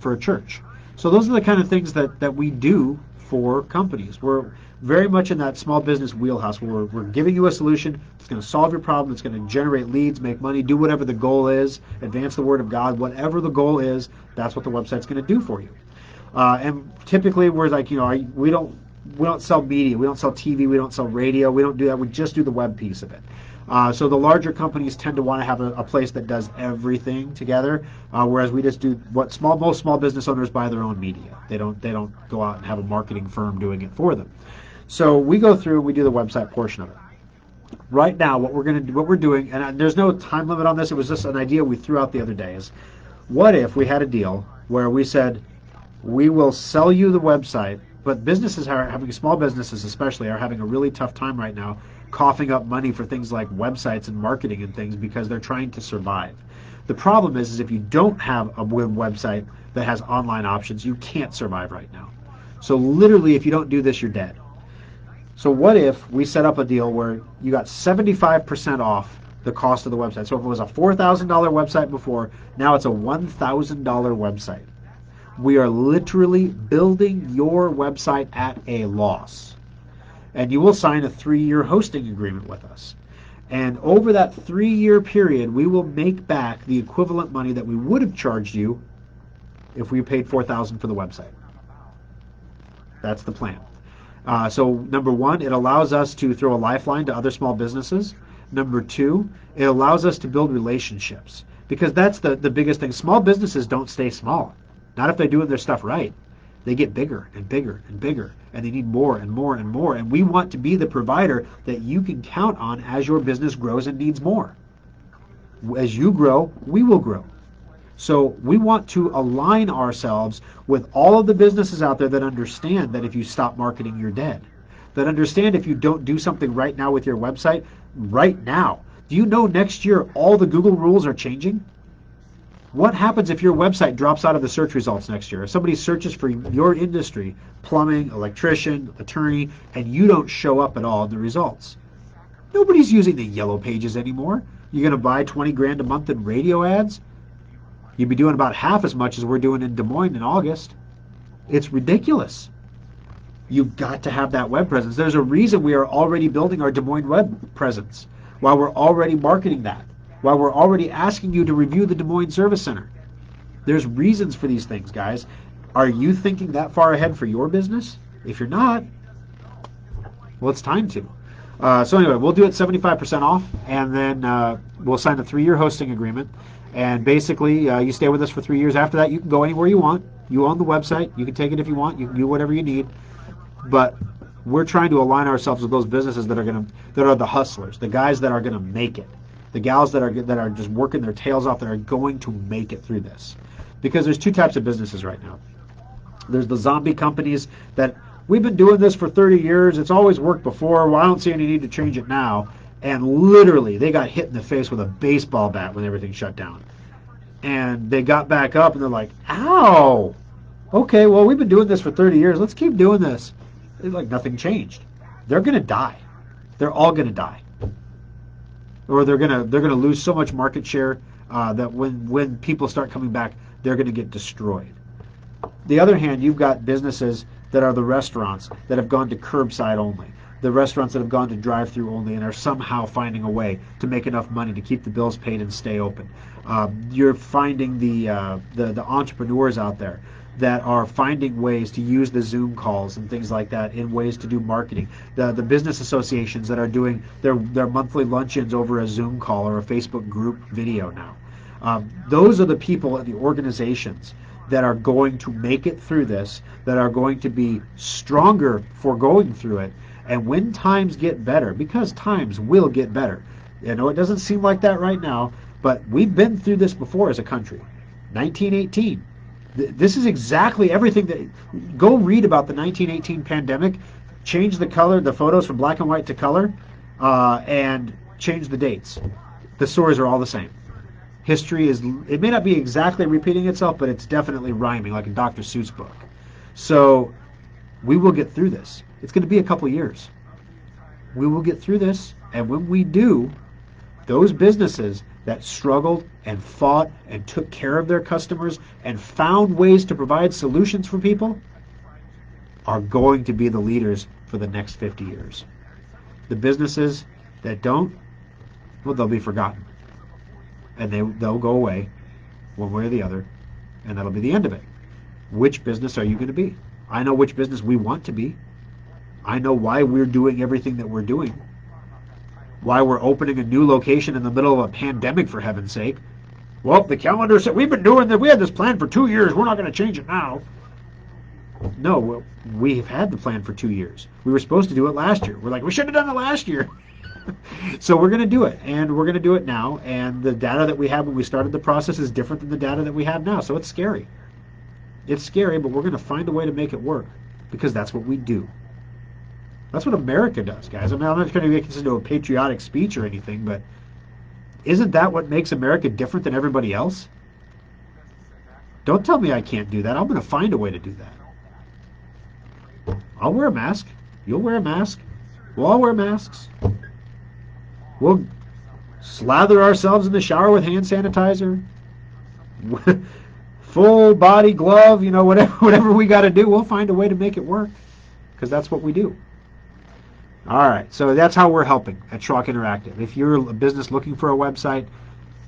for a church. So those are the kind of things that we do for companies. We're very much in that small business wheelhouse where we're giving you a solution that's going to solve your problem, it's going to generate leads, make money, do whatever the goal is, advance the word of God, whatever the goal is, that's what the website's going to do for you. And typically we're like, we don't sell media, we don't sell TV, we don't sell radio, we don't do that, we just do the web piece of it. So the larger companies tend to want to have a place that does everything together, whereas we just do what most small business owners buy their own media. They don't go out and have a marketing firm doing it for them. So we go through, we do the website portion of it. Right now, what we're doing, and there's no time limit on this. It was just an idea we threw out the other day. Is what if we had a deal where we said we will sell you the website, but small businesses especially, are having a really tough time right now coughing up money for things like websites and marketing and things because they're trying to survive. The problem is if you don't have a website that has online options, you can't survive right now. So literally, if you don't do this, you're dead. So what if we set up a deal where you got 75% off the cost of the website? So if it was a $4,000 website before, now it's a $1,000 website. We are literally building your website at a loss. And you will sign a 3-year hosting agreement with us. And over that 3-year period, we will make back the equivalent money that we would have charged you if we paid $4,000 for the website. That's the plan. So number one, it allows us to throw a lifeline to other small businesses. Number two, it allows us to build relationships, because that's the biggest thing. Small businesses don't stay small. Not if they're doing their stuff right. They get bigger and bigger and bigger, and they need more and more and more. And we want to be the provider that you can count on as your business grows and needs more. As you grow, we will grow. So we want to align ourselves with all of the businesses out there that understand that if you stop marketing, you're dead. That understand if you don't do something right now with your website, right now. Do you know next year all the Google rules are changing? What happens if your website drops out of the search results next year? If somebody searches for your industry, plumbing, electrician, attorney, and you don't show up at all in the results? Nobody's using the yellow pages anymore. You're going to buy 20 grand a month in radio ads? You'd be doing about half as much as we're doing in Des Moines in August. It's ridiculous. You've got to have that web presence. There's a reason we are already building our Des Moines web presence, while we're already marketing that, while we're already asking you to review the Des Moines Service Center. There's reasons for these things, guys. Are you thinking that far ahead for your business? If you're not, well, it's time to. So anyway, we'll do it 75% off, and then we'll sign a 3-year hosting agreement. And basically, you stay with us for 3 years. After that, you can go anywhere you want. You own the website. You can take it if you want. You can do whatever you need. But we're trying to align ourselves with those businesses that are the hustlers, the guys that are going to make it, the gals that are just working their tails off, that are going to make it through this. Because there's two types of businesses right now. There's the zombie companies that we've been doing this for 30 years. It's always worked before. Well, I don't see any need to change it now. And literally, they got hit in the face with a baseball bat when everything shut down. And they got back up, and they're like, ow! Okay, well, we've been doing this for 30 years. Let's keep doing this. It's like nothing changed. They're going to die. They're all going to die. Or they're going to lose so much market share that when people start coming back, they're going to get destroyed. The other hand, you've got businesses that are the restaurants that have gone to curbside only. The restaurants that have gone to drive-through only and are somehow finding a way to make enough money to keep the bills paid and stay open. You're finding the entrepreneurs out there that are finding ways to use the Zoom calls and things like that in ways to do marketing. The business associations that are doing their monthly luncheons over a Zoom call or a Facebook group video now. Those are the people and the organizations that are going to make it through this, that are going to be stronger for going through it. And when times get better, because times will get better. I know it doesn't seem like that right now, but we've been through this before as a country. 1918. This is exactly everything that... Go read about the 1918 pandemic, change the color, the photos from black and white to color, and change the dates. The stories are all the same. History is... It may not be exactly repeating itself, but it's definitely rhyming, like a Dr. Seuss book. So we will get through this. It's going to be a couple years. We will get through this, and when we do, those businesses that struggled and fought and took care of their customers and found ways to provide solutions for people are going to be the leaders for the next 50 years. The businesses that don't, well, they'll be forgotten. And they'll go away one way or the other, and that'll be the end of it. Which business are you going to be? I know which business we want to be. I know why we're doing everything that we're doing. Why we're opening a new location in the middle of a pandemic, for heaven's sake. Well, the calendar said we've been doing that. We had this plan for 2 years. We're not going to change it now. No, we've had the plan for 2 years. We were supposed to do it last year. We're like, we should have done it last year. So we're going to do it, and we're going to do it now. And the data that we had when we started the process is different than the data that we have now. So it's scary. It's scary, but we're going to find a way to make it work because that's what we do. That's what America does, guys. I mean, I'm not going to make this into a patriotic speech or anything, but isn't that what makes America different than everybody else? Don't tell me I can't do that. I'm going to find a way to do that. I'll wear a mask. You'll wear a mask. We'll all wear masks. We'll slather ourselves in the shower with hand sanitizer. Full body glove, whatever we got to do, we'll find a way to make it work because that's what we do. All right, so that's how we're helping at Schrock Interactive. If you're a business looking for a website,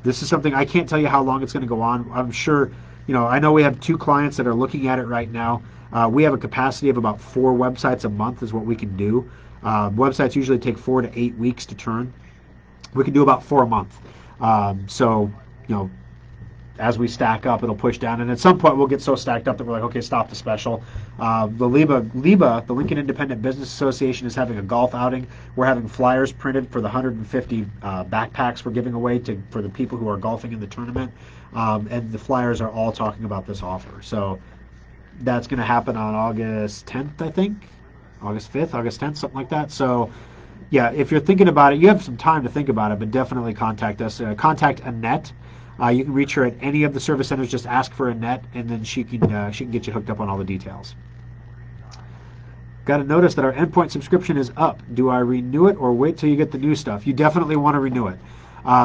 this is something I can't tell you how long it's going to go on. I'm sure, I know we have 2 clients that are looking at it right now. We have a capacity of about 4 websites a month is what we can do. Websites usually take 4 to 8 weeks to turn. We can do about 4 a month. So, as we stack up, it'll push down, and at some point we'll get so stacked up that we're like, okay, stop the special. The LIBA, the Lincoln Independent Business Association, is having a golf outing. We're having flyers printed for the 150 backpacks we're giving away for the people who are golfing in the tournament, and the flyers are all talking about this offer. So that's going to happen on August 10th, I think, August 5th, August 10th, something like that. So yeah, if you're thinking about it, you have some time to think about it, but definitely contact us. Contact Annette. You can reach her at any of the service centers. Just ask for Annette, and then she can get you hooked up on all the details. Got to notice that our endpoint subscription is up. Do I renew it or wait till you get the new stuff? You definitely want to renew it.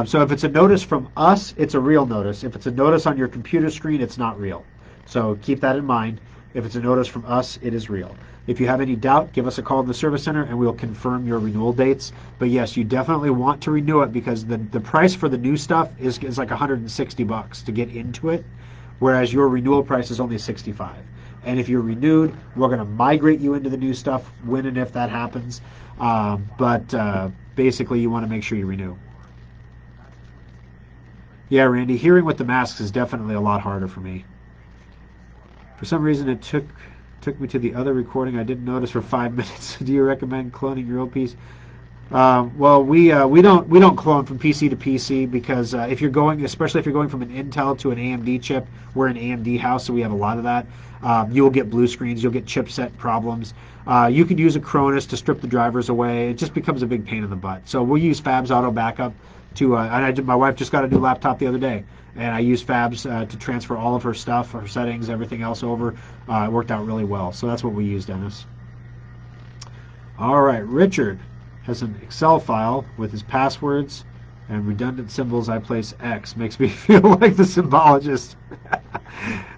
So if it's a notice from us, it's a real notice. If it's a notice on your computer screen, it's not real. So keep that in mind. If it's a notice from us, it is real. If you have any doubt, give us a call in the service center and we'll confirm your renewal dates. But yes, you definitely want to renew it because the price for the new stuff is like $160 to get into it, whereas your renewal price is only $65. And if you're renewed, we're going to migrate you into the new stuff when and if that happens. But basically, you want to make sure you renew. Yeah, Randy, hearing with the masks is definitely a lot harder for me. For some reason, it took me to the other recording I didn't notice for 5 minutes. Do you recommend cloning your old piece? Well, we don't clone from PC to PC because especially if you're going from an Intel to an AMD chip, we're an AMD house, so we have a lot of that. You'll get blue screens, you'll get chipset problems. You could use a Cronus to strip the drivers away. It just becomes a big pain in the butt. So we'll use Fab's Auto Backup to. My wife just got a new laptop the other day, and I used Fab's to transfer all of her stuff, her settings, everything else over. It worked out really well. So that's what we use, Dennis. All right, Richard has an Excel file with his passwords and redundant symbols. I place X. Makes me feel like the symbologist.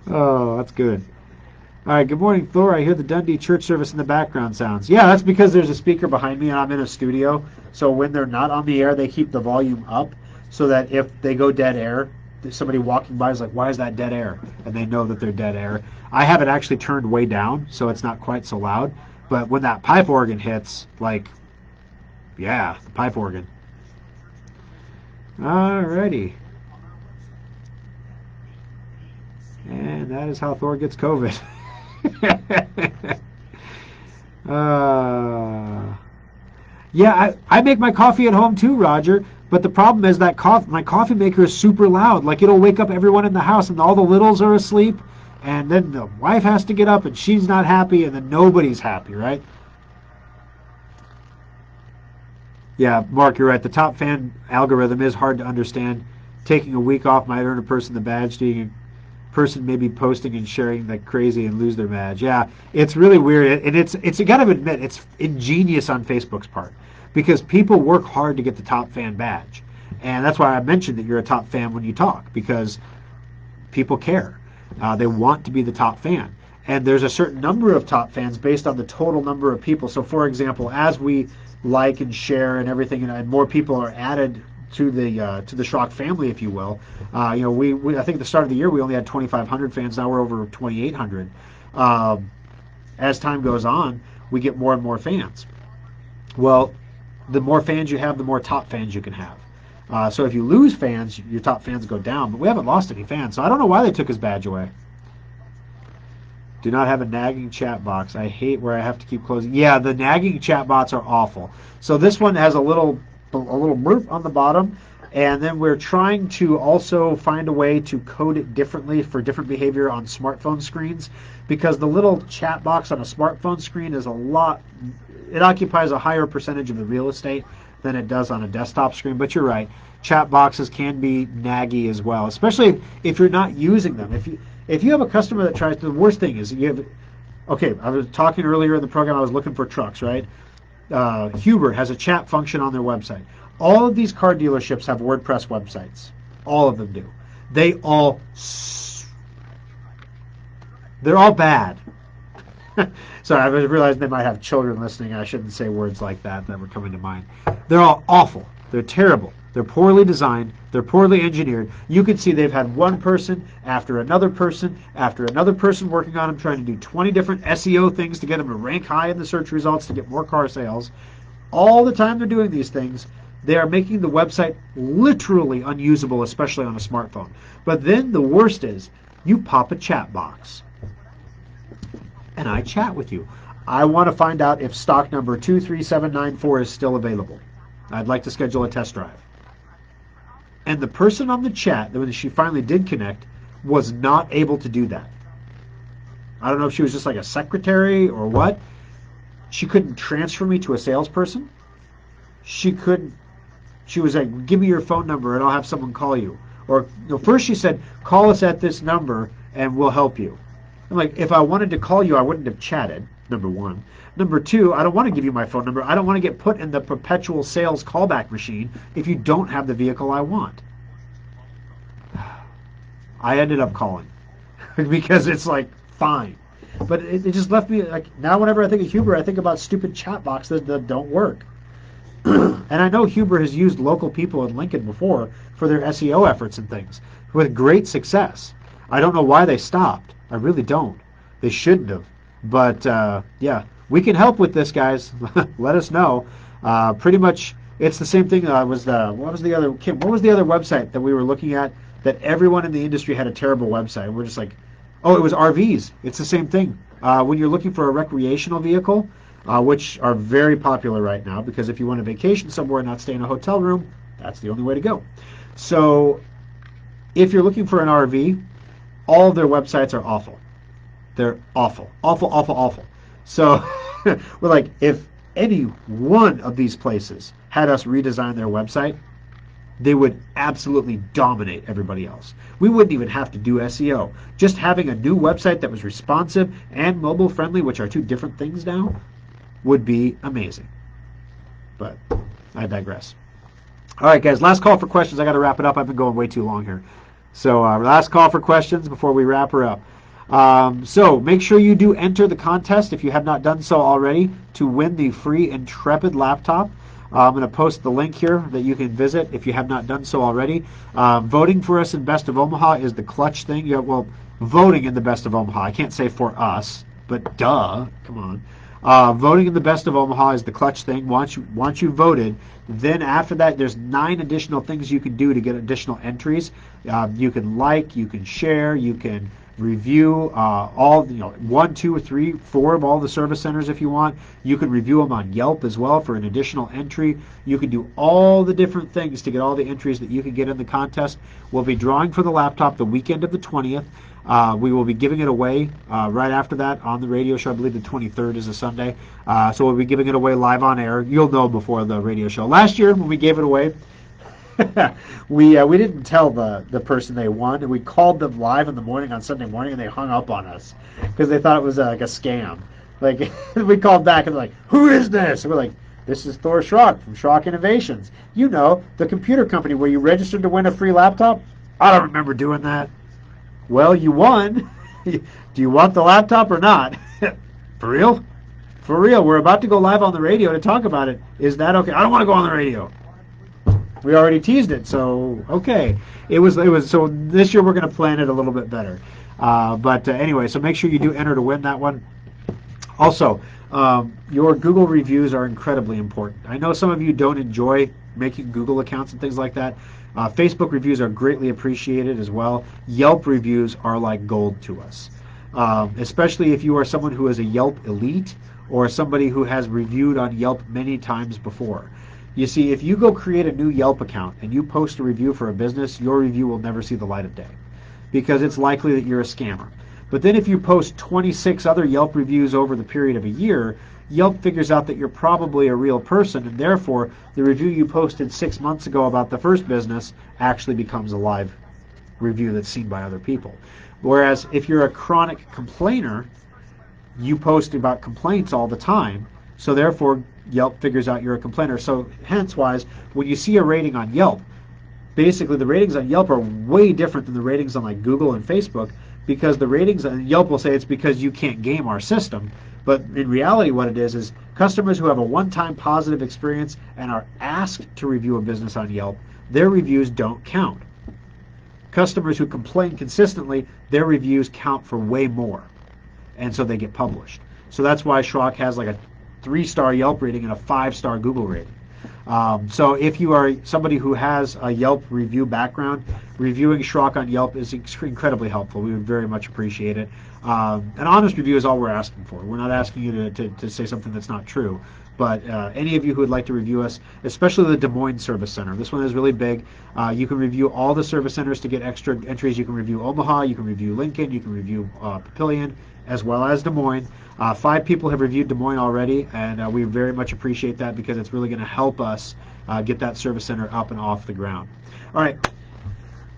Oh, that's good. All right, good morning, Thor. I hear the Dundee church service in the background sounds. Yeah, that's because there's a speaker behind me and I'm in a studio. So when they're not on the air, they keep the volume up so that if they go dead air, somebody walking by is like, why is that dead air? And they know that they're dead air. I have it actually turned way down, so it's not quite so loud. But when that pipe organ hits, like, yeah, the pipe organ. Alrighty. And that is how Thor gets COVID. Yeah, I make my coffee at home too, Roger. But the problem is that my coffee maker is super loud. Like, it'll wake up everyone in the house, and all the littles are asleep. And then the wife has to get up, and she's not happy, and then nobody's happy, right? Yeah, Mark, you're right. The top fan algorithm is hard to understand. Taking a week off might earn a person the badge. A person may be posting and sharing like crazy and lose their badge. Yeah, it's really weird, and it's you got to admit it's ingenious on Facebook's part because people work hard to get the top fan badge, and that's why I mentioned that you're a top fan when you talk because people care. They want to be the top fan, and there's a certain number of top fans based on the total number of people. So, for example, as we like and share and everything, and more people are added to the Schrock family, if you will. We I think at the start of the year we only had 2,500 fans. Now we're over 2,800. As time goes on, we get more and more fans. Well, the more fans you have, the more top fans you can have. So if you lose fans, your top fans go down. But we haven't lost any fans, so I don't know why they took his badge away. Do not have a nagging chat box. I hate where I have to keep closing. Yeah, the nagging chat bots are awful. So this one has a little burp on the bottom, and then we're trying to also find a way to code it differently for different behavior on smartphone screens, because the little chat box on a smartphone screen is it occupies a higher percentage of the real estate than it does on a desktop screen. But you're right, chat boxes can be naggy as well, especially if you're not using them. If you have a customer that tries to, the worst thing is I was talking earlier in the program, I was looking for trucks, right? Huber has a chat function on their website. All of these car dealerships have WordPress websites. All of them do. They're all bad. Sorry, I realized they might have children listening. I shouldn't say words like that were coming to mind. They're all awful. They're terrible. They're poorly designed. They're poorly engineered. You can see they've had one person after another person working on them, trying to do 20 different SEO things to get them to rank high in the search results to get more car sales. All the time they're doing these things, they are making the website literally unusable, especially on a smartphone. But then the worst is, you pop a chat box, and I chat with you. I want to find out if stock number 23794 is still available. I'd like to schedule a test drive. And the person on the chat, when she finally did connect, was not able to do that. I don't know if she was just like a secretary or what. She couldn't transfer me to a salesperson. She was like, give me your phone number and I'll have someone call you. Or first she said, call us at this number and we'll help you. I'm like, if I wanted to call you, I wouldn't have chatted, number one. Number two, I don't want to give you my phone number. I don't want to get put in the perpetual sales callback machine if you don't have the vehicle I want. I ended up calling because it's like, fine. But it just left me, like, now whenever I think of Huber, I think about stupid chat boxes that don't work. And I know Huber has used local people in Lincoln before for their SEO efforts and things with great success. I don't know why they stopped. I really don't. They shouldn't have. But, yeah, we can help with this, guys. Let us know. Pretty much, it's the same thing. What was the other website that we were looking at that everyone in the industry had a terrible website? We're just like, oh, it was RVs. It's the same thing. When you're looking for a recreational vehicle, which are very popular right now, because if you want to vacation somewhere and not stay in a hotel room, that's the only way to go. So if you're looking for an RV, all of their websites are awful. They're awful. Awful, awful, awful. So we're like, if any one of these places had us redesign their website, they would absolutely dominate everybody else. We wouldn't even have to do SEO. Just having a new website that was responsive and mobile friendly, which are two different things now, would be amazing. But I digress. All right, guys, last call for questions. I got to wrap it up. I've been going way too long here. So last call for questions before we wrap her up. So make sure you do enter the contest if you have not done so already to win the free Intrepid laptop. I'm going to post the link here that you can visit if you have not done so already. Voting for us in Best of Omaha is the clutch thing. Well, voting in the Best of Omaha. I can't say for us, but duh, come on. Voting in the Best of Omaha is the clutch thing. Once you voted, then after that, there's 9 additional things you can do to get additional entries. You can like, you can share, you can review all, 1, 2, 3, 4 of all the service centers if you want. You can review them on Yelp as well for an additional entry. You can do all the different things to get all the entries that you can get in the contest. We'll be drawing for the laptop the weekend of the 20th. We will be giving it away right after that on the radio show. I believe the 23rd is a Sunday. So we'll be giving it away live on air. You'll know before the radio show. Last year when we gave it away, we didn't tell the person they won, and we called them live in the morning on Sunday morning, and they hung up on us because they thought it was like a scam. Like we called back and they're like, "Who is this?" And we're like, "This is Thor Schrock from Schrock Innovations. You know, the computer company where you registered to win a free laptop." "I don't remember doing that." "Well, you won. Do you want the laptop or not?" "For real? For real. We're about to go live on the radio to talk about it. Is that okay?" "I don't want to go on the radio." We already teased it, so okay. It was so this year we're going to plan it a little bit better. But anyway, so make sure you do enter to win that one. Also, your Google reviews are incredibly important. I know some of you don't enjoy making Google accounts and things like that. Facebook reviews are greatly appreciated as well. Yelp reviews are like gold to us, especially if you are someone who is a Yelp elite or somebody who has reviewed on Yelp many times before. You see, if you go create a new Yelp account and you post a review for a business, your review will never see the light of day because it's likely that you're a scammer. But then if you post 26 other Yelp reviews over the period of a year, Yelp figures out that you're probably a real person, and therefore the review you posted 6 months ago about the first business actually becomes a live review that's seen by other people. Whereas if you're a chronic complainer, you post about complaints all the time, so therefore Yelp figures out you're a complainer. So hence wise, when you see a rating on Yelp, basically the ratings on Yelp are way different than the ratings on like Google and Facebook, because the ratings on Yelp will say it's because you can't game our system. But in reality what it is customers who have a one-time positive experience and are asked to review a business on Yelp, their reviews don't count. Customers who complain consistently, their reviews count for way more, and so they get published. So that's why Schrock has like a 3-star Yelp rating and a 5-star Google rating. So if you are somebody who has a Yelp review background, reviewing Schrock on Yelp is incredibly helpful. We would very much appreciate it. An honest review is all we're asking for. We're not asking you to say something that's not true. But any of you who would like to review us, especially the Des Moines Service Center, this one is really big. You can review all the service centers to get extra entries. You can review Omaha, you can review Lincoln, you can review Papillion, as well as Des Moines. 5 people have reviewed Des Moines already, and we very much appreciate that because it's really going to help us get that service center up and off the ground. All right.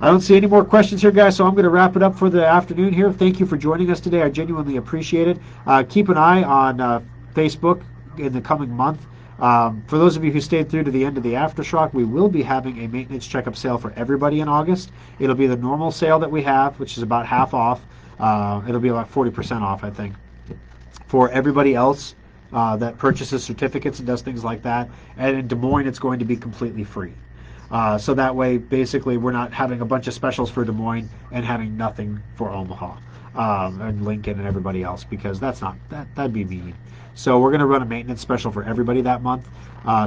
I don't see any more questions here, guys, so I'm going to wrap it up for the afternoon here. Thank you for joining us today. I genuinely appreciate it. Keep an eye on Facebook in the coming month. For those of you who stayed through to the end of the AfterSchrock, we will be having a maintenance checkup sale for everybody in August. It'll be the normal sale that we have, which is about half off. It'll be about 40% off, I think, for everybody else that purchases certificates and does things like that. And in Des Moines, it's going to be completely free. So that way, basically, we're not having a bunch of specials for Des Moines and having nothing for Omaha and Lincoln and everybody else, because that'd be mean. So we're going to run a maintenance special for everybody that month.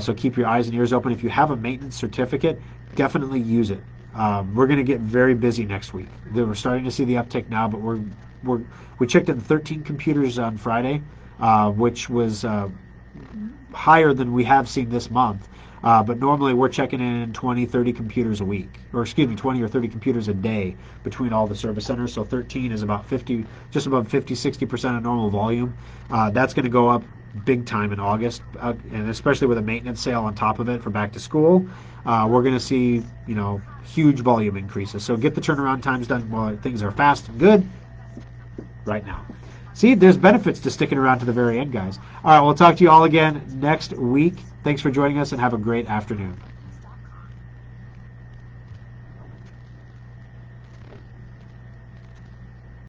So keep your eyes and ears open. If you have a maintenance certificate, definitely use it. We're going to get very busy next week. We're starting to see the uptick now, but we checked in 13 computers on Friday, which was higher than we have seen this month. But normally we're checking in 20, 30 computers a week, or excuse me, 20 or 30 computers a day between all the service centers. So 13 is about 50, just above 50, 60% of normal volume. That's going to go up big time in August, and especially with a maintenance sale on top of it for back to school. We're going to see, huge volume increases. So get the turnaround times done while things are fast and good right now. See, there's benefits to sticking around to the very end, guys. All right, we'll talk to you all again next week. Thanks for joining us, and have a great afternoon.